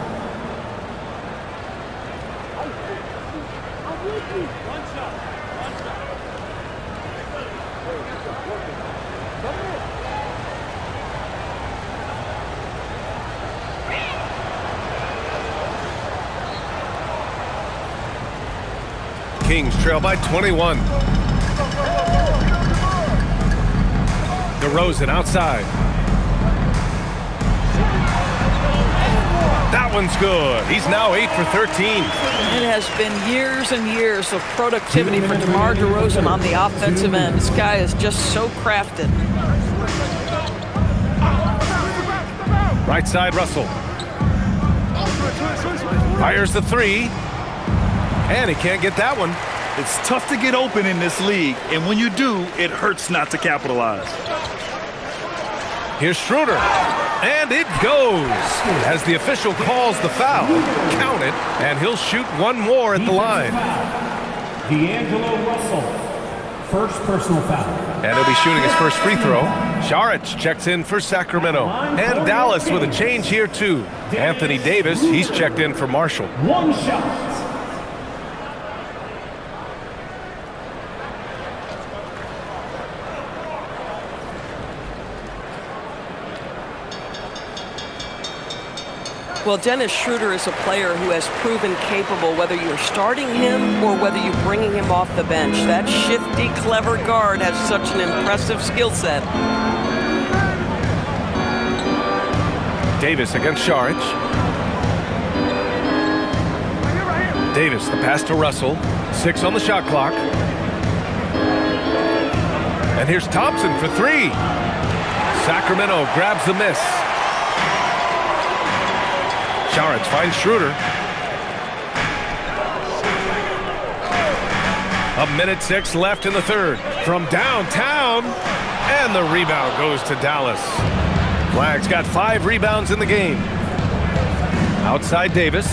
Kings trail by 21. DeRozan outside. That one's good. He's now 8 for 13. It has been years and years of productivity for DeMar DeRozan on the offensive end. This guy is just so crafted. Right side, Russell. Fires the three. And he can't get that one. It's tough to get open in this league, and when you do, it hurts not to capitalize. Here's Schroeder. And it goes. As the official calls the foul, count it, and he'll shoot one more at the line. D'Angelo Russell, first personal foul. And he'll be shooting his first free throw. Saric checks in for Sacramento. And Dallas with a change here, too. Anthony Davis, he's checked in for Marshall. 1 shot. Well, Dennis Schroeder is a player who has proven capable whether you're starting him or whether you're bringing him off the bench. That shifty, clever guard has such an impressive skill set. Davis against Saric. Davis, the pass to Russell. 6 on the shot clock. And here's Thompson for 3. Sacramento grabs the miss. Saric finds Schroeder. 1:06 left in the third. From downtown, and the rebound goes to Dallas. Flag's got 5 rebounds in the game. Outside Davis.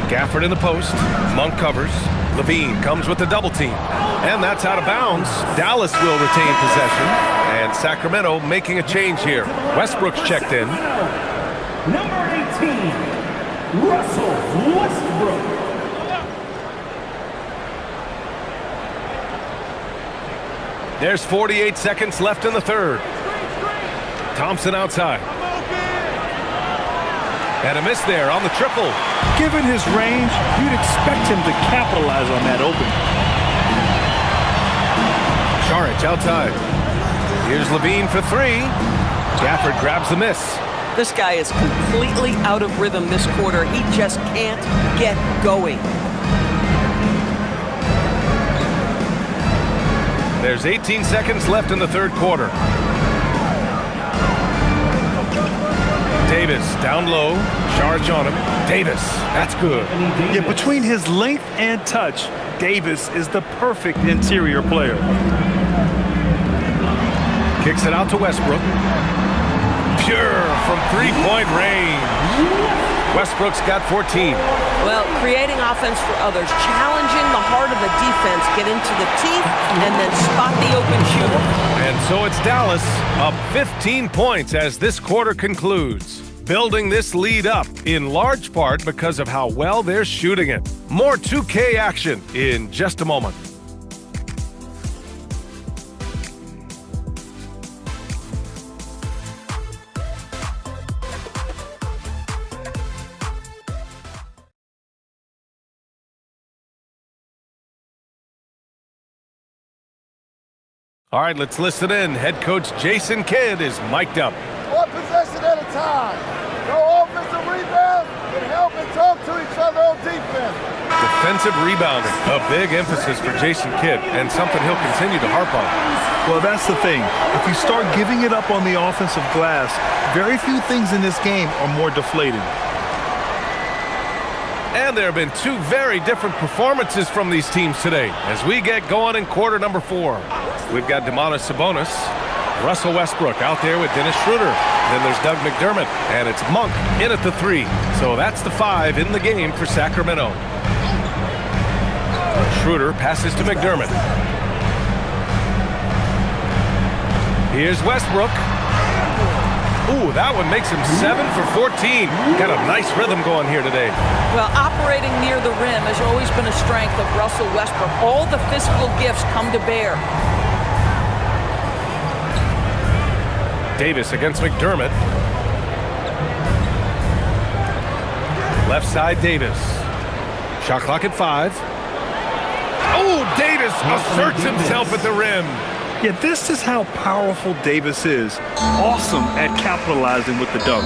Gafford in the post. Monk covers. Levine comes with the double team. And that's out of bounds. Dallas will retain possession. And Sacramento making a change here. Westbrook's checked in. Number 18, Russell Westbrook. There's 48 seconds left in the third. Thompson outside. And a miss there on the triple. Given his range, you'd expect him to capitalize on that opening. Saric outside. Here's Levine for 3. Gafford grabs the miss. This guy is completely out of rhythm this quarter. He just can't get going. There's 18 seconds left in the third quarter. Davis down low. Saric on him. Davis, that's good. Yeah, between his length and touch, Davis is the perfect interior player. Kicks it out to Westbrook. Pure from three-point range. Westbrook's got 14. Well, creating offense for others, challenging the heart of the defense, get into the teeth, and then spot the open shooter. And so it's Dallas up 15 points as this quarter concludes, building this lead up in large part because of how well they're shooting it. More 2K action in just a moment. All right, let's listen in. Head coach Jason Kidd is mic'd up. One possession at a time. No offensive rebounds, and help and talk to each other on defense. Defensive rebounding, a big emphasis for Jason Kidd, and something he'll continue to harp on. Well, that's the thing. If you start giving it up on the offensive glass, very few things in this game are more deflating. And there have been 2 very different performances from these teams today as we get going in quarter number 4. We've got Domantas Sabonis, Russell Westbrook out there with Dennis Schroeder. Then there's Doug McDermott, and it's Monk in at the 3. So that's the 5 in the game for Sacramento. Schroeder passes to McDermott. Here's Westbrook. Ooh, that one makes him 7 for 14. Got a nice rhythm going here today. Well, operating near the rim has always been a strength of Russell Westbrook. All the physical gifts come to bear. Davis against McDermott. Left side, Davis. Shot clock at 5. Oh, Davis asserts himself at the rim. Yeah, this is how powerful Davis is. Awesome at capitalizing with the dunk.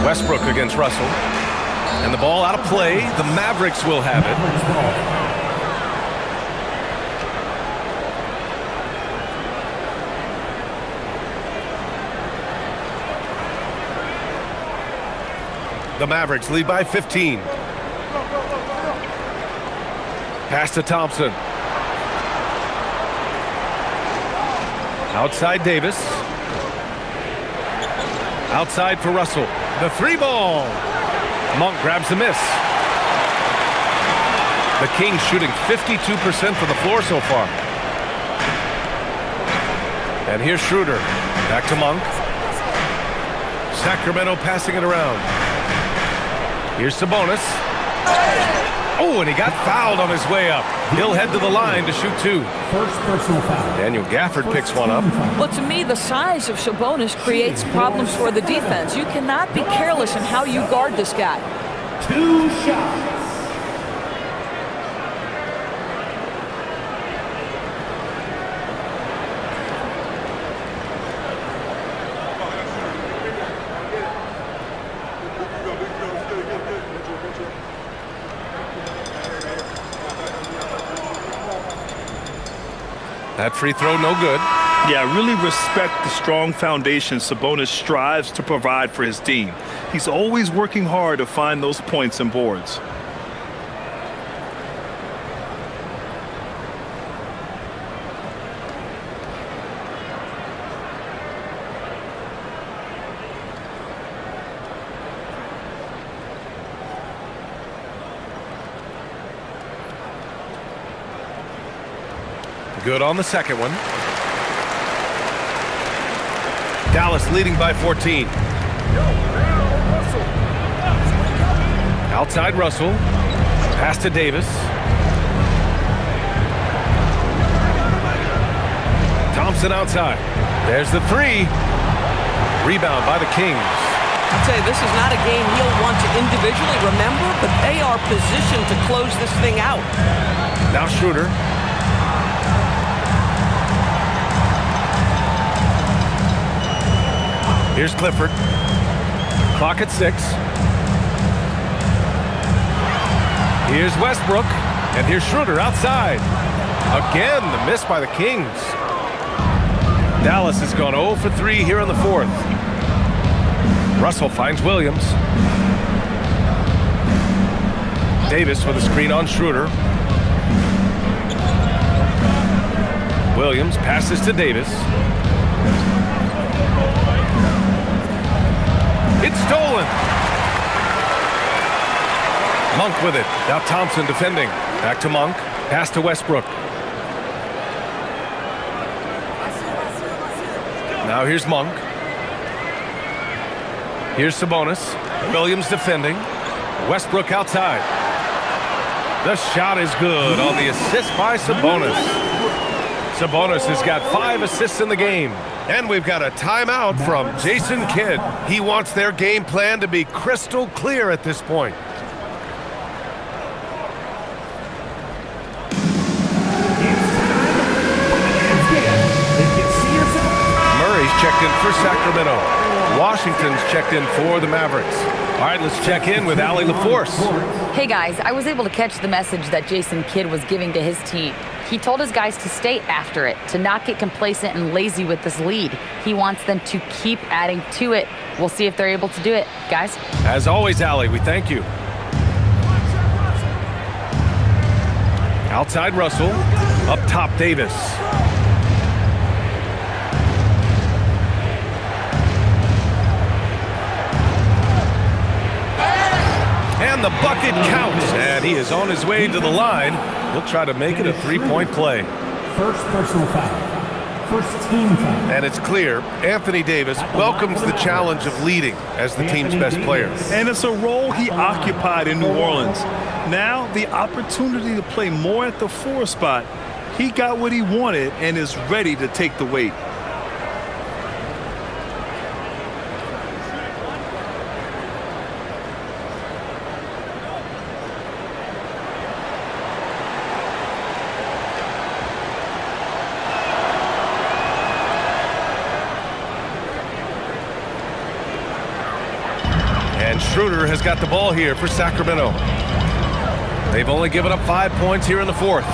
Westbrook against Russell. And the ball out of play. The Mavericks will have it. The Mavericks lead by 15. Pass to Thompson. Outside Davis. Outside for Russell. The 3-ball. Monk grabs the miss. The Kings shooting 52% from the floor so far. And here's Schroeder. Back to Monk. Sacramento passing it around. Here's Sabonis. Oh, and he got fouled on his way up. He'll head to the line to shoot 2. First personal foul. Daniel Gafford picks one up. Well, to me, the size of Sabonis creates problems for the defense. You cannot be careless in how you guard this guy. 2 shots. That free throw, no good. Yeah, I really respect the strong foundation Sabonis strives to provide for his team. He's always working hard to find those points and boards. Good on the second one. Dallas leading by 14. Outside Russell. Pass to Davis. Thompson outside. There's the 3. Rebound by the Kings. I'd say this is not a game he'll want to individually remember, but they are positioned to close this thing out. Now Schroeder. Here's Clifford. Clock at 6. Here's Westbrook. And here's Schroeder outside. Again, the miss by the Kings. Dallas has gone 0 for 3 here in the 4th. Russell finds Williams. Davis with a screen on Schroeder. Williams passes to Davis. It's stolen. Monk with it. Now Thompson defending. Back to Monk. Pass to Westbrook. Now here's Monk. Here's Sabonis. Williams defending. Westbrook outside. The shot is good on the assist by Sabonis. Sabonis has got 5 assists in the game. And we've got a timeout from Jason Kidd. He wants their game plan to be crystal clear at this point. Murray's checked in for Sacramento. Washington's checked in for the Mavericks. All right, let's check in with Allie LaForce. Hey guys, I was able to catch the message that Jason Kidd was giving to his team. He told his guys to stay after it, to not get complacent and lazy with this lead. He wants them to keep adding to it. We'll see if they're able to do it, guys. As always, Allie, we thank you. Outside Russell, up top Davis. And the bucket counts, and he is on his way to the line. He'll try to make it a 3-point play. First personal foul. First team foul. And it's clear Anthony Davis welcomes the challenge of leading as the team's best player. And it's a role he occupied in New Orleans. Now the opportunity to play more at the 4 spot. He got what he wanted and is ready to take the weight. And Schroeder has got the ball here for Sacramento. They've only given up 5 points here in the 4th.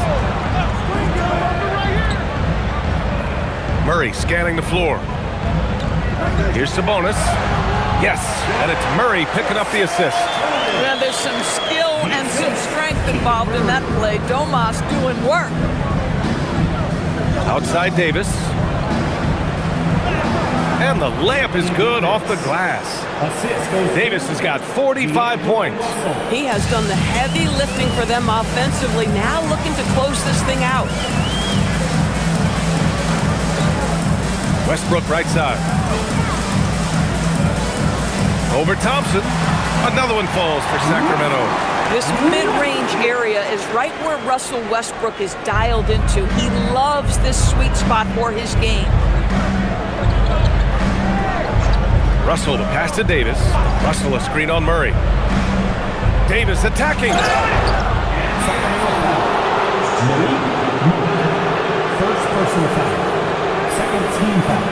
Murray scanning the floor. Here's Sabonis. Yes, and it's Murray picking up the assist. Yeah, there's some skill and some strength involved in that play. Domas doing work. Outside Davis. And the layup is good off the glass. Davis has got 45 points. He has done the heavy lifting for them offensively, now looking to close this thing out. Westbrook right side. Over Thompson. Another one falls for Sacramento. This mid-range area is right where Russell Westbrook is dialed into. He loves this sweet spot for his game. Russell to pass to Davis. Russell a screen on Murray. Davis attacking. First personal foul. Second team foul.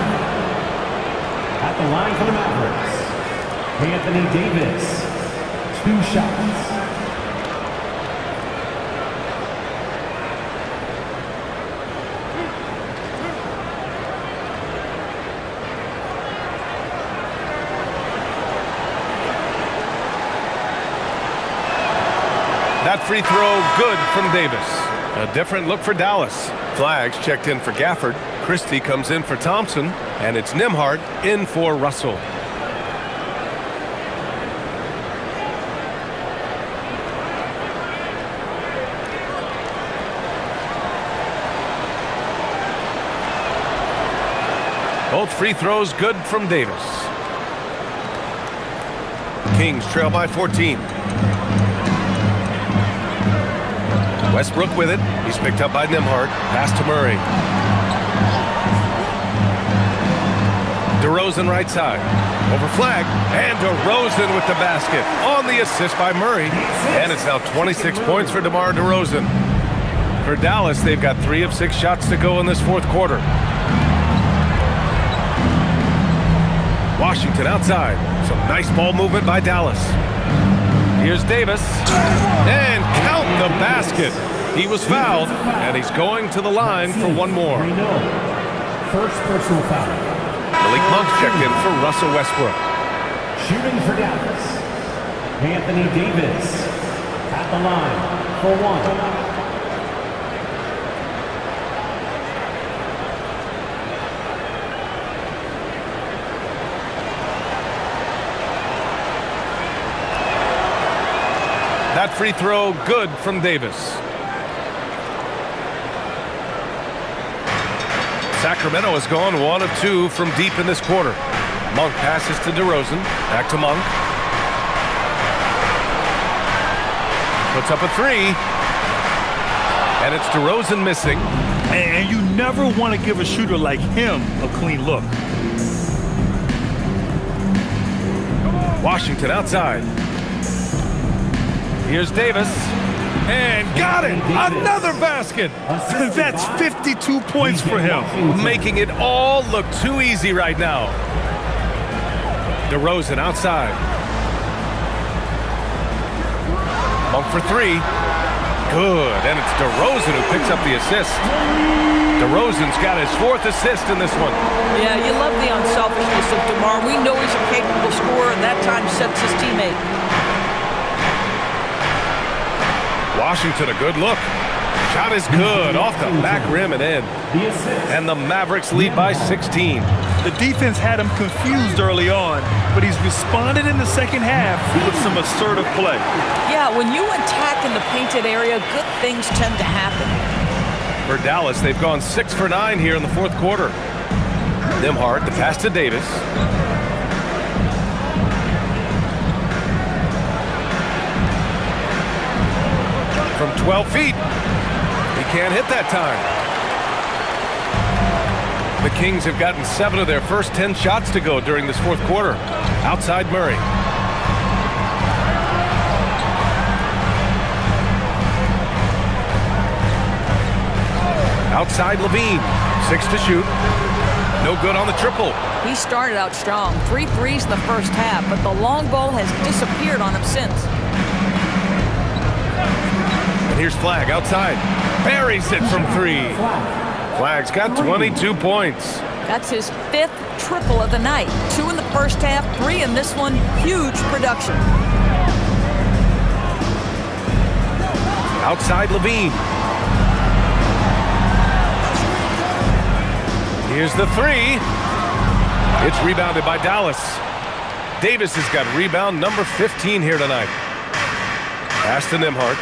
At the line for the Mavericks, Anthony Davis. 2 shots. That free throw good from Davis. A different look for Dallas. Flags checked in for Gafford. Christie comes in for Thompson. And it's Nembhard in for Russell. Both free throws good from Davis. Kings trail by 14. Westbrook with it. He's picked up by Nembhard. Pass to Murray. DeRozan right side. Over flag. And DeRozan with the basket. On the assist by Murray. And it's now 26 points for DeMar DeRozan. For Dallas, they've got 3 of 6 shots to go in this 4th quarter. Washington outside. Some nice ball movement by Dallas. Here's Davis. And count the basket. He was fouled, and he's going to the line for one more. First personal foul. Malik Monk checked in for Russell Westbrook. Shooting for Dallas, Anthony Davis. At the line for 1. That free throw good from Davis. Sacramento has gone 1 of 2 from deep in this quarter. Monk passes to DeRozan. Back to Monk. Puts up a 3. And it's DeRozan missing. And you never want to give a shooter like him a clean look. Washington outside. Here's Davis. And got it! Another basket! That's 52 points for him. Making it all look too easy right now. DeRozan outside. Monk for 3. Good. And it's DeRozan who picks up the assist. DeRozan's got his 4th assist in this one. Yeah, you love the unselfishness of DeMar. We know he's a capable scorer, and that time sets his teammate. Washington, a good look. Shot is good off the back rim and in. And the Mavericks lead by 16. The defense had him confused early on, but he's responded in the second half with some assertive play. Yeah, when you attack in the painted area, good things tend to happen. For Dallas, they've gone 6 for 9 here in the fourth quarter. Nembhard, the pass to Davis. From 12 feet. He can't hit that time. The Kings have gotten 7 of their first 10 shots to go during this fourth quarter. Outside Murray. Outside Levine. 6 to shoot. No good on the triple. He started out strong. 3 threes in the first half, but the long ball has disappeared on him since. And here's Flagg outside. Buries it from 3. Flagg's got 22 points. That's his 5th triple of the night. 2 in the first half, 3 in this one. Huge production. Outside Levine. Here's the 3. It's rebounded by Dallas. Davis has got rebound number 15 here tonight. Pass to Nembhard.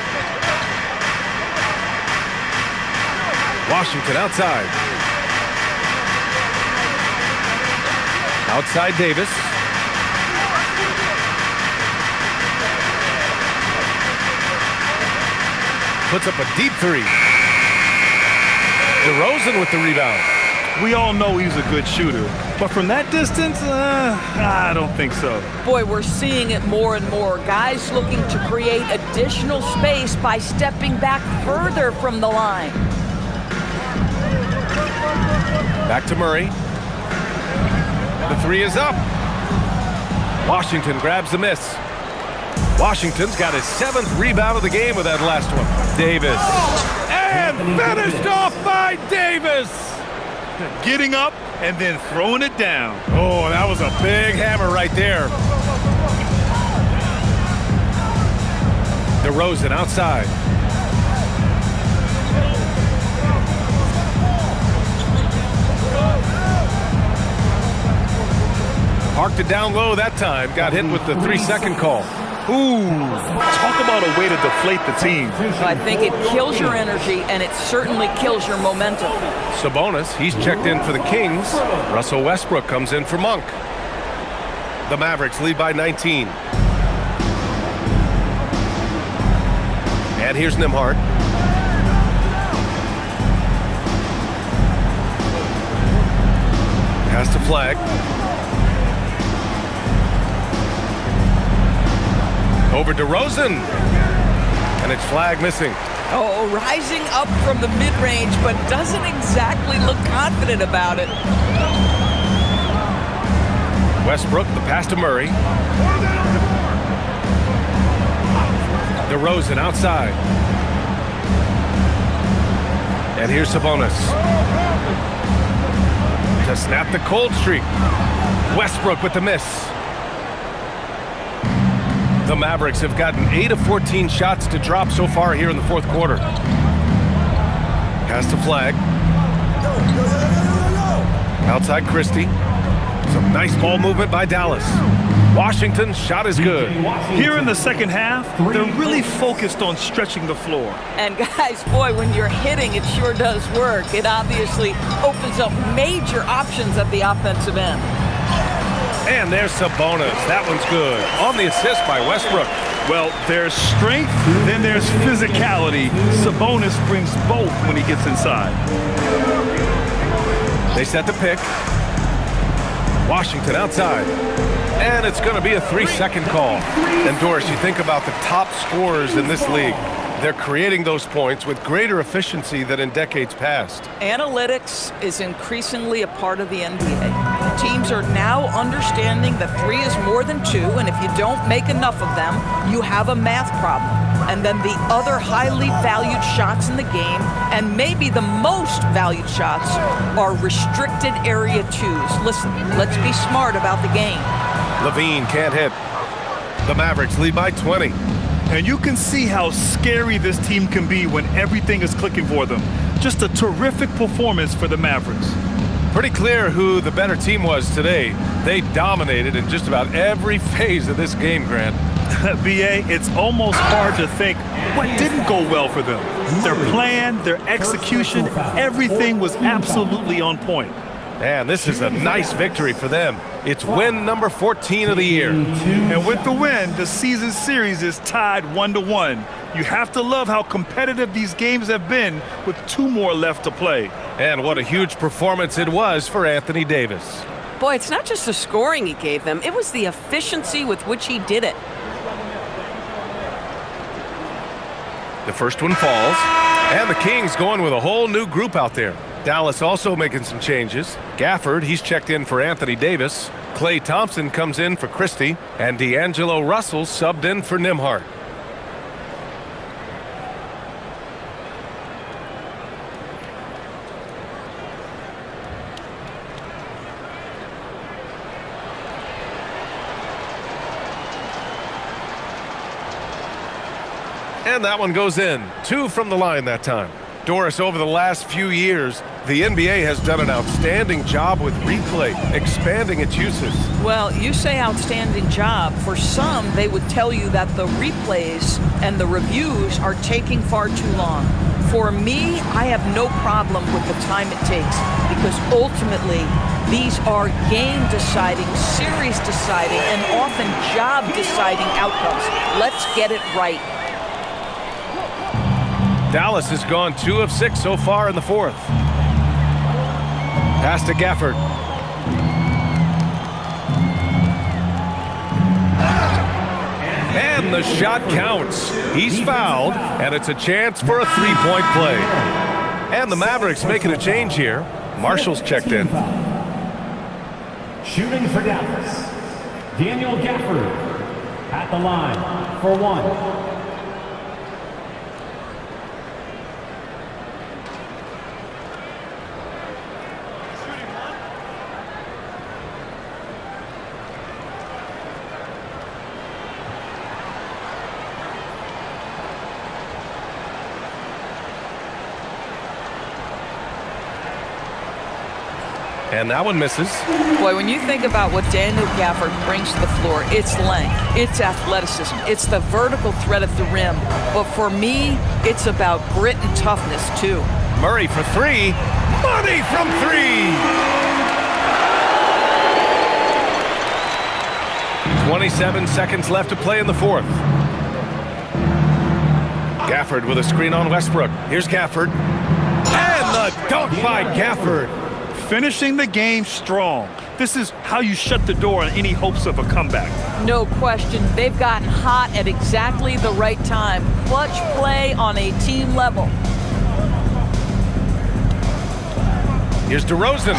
Washington outside. Outside Davis. Puts up a deep 3. DeRozan with the rebound. We all know he's a good shooter, but from that distance, I don't think so. Boy, we're seeing it more and more. Guys looking to create additional space by stepping back further from the line. Back to Murray. The 3 is up. Washington grabs the miss. Washington's got his 7th rebound of the game with that last one. Davis. And finished off by Davis. Getting up and then throwing it down. Oh, that was a big hammer right there. DeRozan outside. Parked it down low that time. Got hit with the 3-second call. Ooh, talk about a way to deflate the team. I think it kills your energy, and it certainly kills your momentum. Sabonis, he's checked in for the Kings. Russell Westbrook comes in for Monk. The Mavericks lead by 19. And here's Nembhard. Pass to Flagg. Over DeRozan. And it's Flagg missing. Oh, rising up from the mid-range, but doesn't exactly look confident about it. Westbrook, the pass to Murray. DeRozan outside. And here's Sabonis. To snap the cold streak. Westbrook with the miss. The Mavericks have gotten 8 of 14 shots to drop so far here in the fourth quarter. Pass to Flagg. Outside Christie. Some nice ball movement by Dallas. Washington's shot is good. Here in the second half, they're really focused on stretching the floor. And guys, boy, when you're hitting, it sure does work. It obviously opens up major options at the offensive end. And there's Sabonis. That one's good. On the assist by Westbrook. Well, there's strength, then there's physicality. Sabonis brings both when he gets inside. They set the pick. Washington outside. And it's going to be a 3-second call. And Doris, you think about the top scorers in this league. They're creating those points with greater efficiency than in decades past. Analytics is increasingly a part of the NBA. Teams are now understanding that 3 is more than 2, and if you don't make enough of them, you have a math problem. And then the other highly valued shots in the game, and maybe the most valued shots, are restricted area 2s. Listen, let's be smart about the game. Levine can't hit. The Mavericks lead by 20. And you can see how scary this team can be when everything is clicking for them. Just a terrific performance for the Mavericks. Pretty clear who the better team was today. They dominated in just about every phase of this game, Grant. BA, it's almost hard to think what didn't go well for them. Their plan, their execution, everything was absolutely on point. And this is a nice victory for them. It's win number 14 of the year. And with the win, the season series is tied 1-1. You have to love how competitive these games have been with 2 more left to play. And what a huge performance it was for Anthony Davis. Boy, it's not just the scoring he gave them, it was the efficiency with which he did it. The first one falls, and the Kings going with a whole new group out there. Dallas also making some changes. Gafford, he's checked in for Anthony Davis. Klay Thompson comes in for Christie, and D'Angelo Russell subbed in for Nembhard. And that one goes in. 2 from the line that time. Doris, over the last few years, the NBA has done an outstanding job with replay, expanding its uses. Well, you say outstanding job. For some, they would tell you that the replays and the reviews are taking far too long. For me, I have no problem with the time it takes because ultimately, these are game-deciding, series-deciding, and often job-deciding outcomes. Let's get it right. Dallas has gone 2 of 6 so far in the 4th. Pass to Gafford. And the shot counts. He's fouled, and it's a chance for a 3-point play. And the Mavericks making a change here. Marshall's checked in. Shooting for Dallas, Daniel Gafford at the line for 1. And that one misses. Boy, when you think about what Daniel Gafford brings to the floor, it's length, it's athleticism, it's the vertical threat at the rim. But for me, it's about grit and toughness, too. Murray for 3. Money from 3! 27 seconds left to play in the 4th. Gafford with a screen on Westbrook. Here's Gafford. And the dunk by Gafford. Finishing the game strong. This is how you shut the door on any hopes of a comeback. No question. They've gotten hot at exactly the right time. Clutch play on a team level. Here's DeRozan.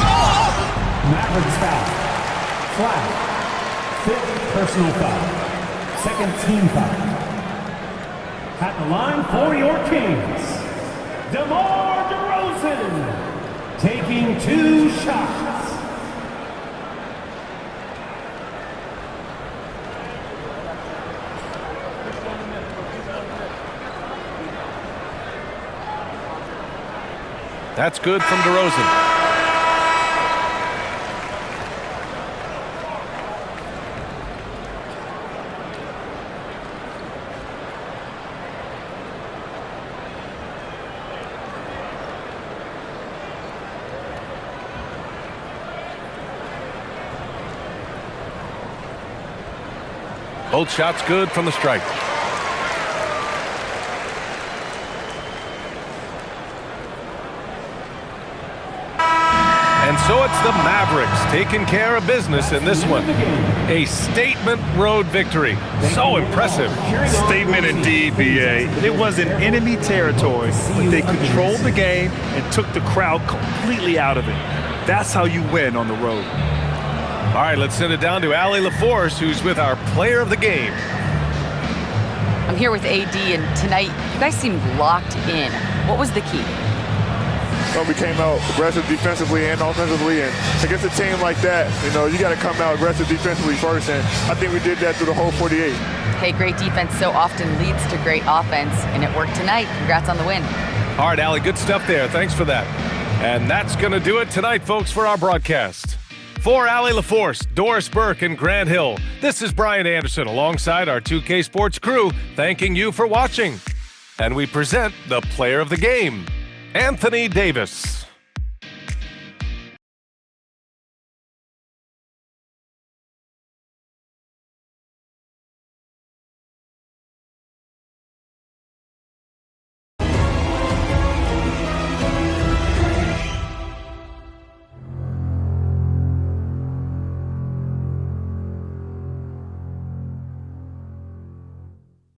Mavericks foul. Flag. 5th personal foul. 2nd team foul. At the line for your Kings, DeMar DeRozan. Taking 2 shots. That's good from DeRozan. Both shots good from the stripe. And so it's the Mavericks taking care of business in this one. A statement road victory. So impressive. Statement indeed, BA. It was in enemy territory, but they controlled the game and took the crowd completely out of it. That's how you win on the road. All right, let's send it down to Allie LaForce, who's with our player of the game. I'm here with AD, and tonight you guys seemed locked in. What was the key? So we came out aggressive defensively and offensively, and against a team like that, you got to come out aggressive defensively first, and I think we did that through the whole 48. Hey, great defense so often leads to great offense, and it worked tonight. Congrats on the win. All right, Allie, good stuff there. Thanks for that. And that's going to do it tonight, folks, for our broadcast. For Allie LaForce, Doris Burke, and Grant Hill, this is Brian Anderson alongside our 2K Sports crew, thanking you for watching. And we present the player of the game, Anthony Davis.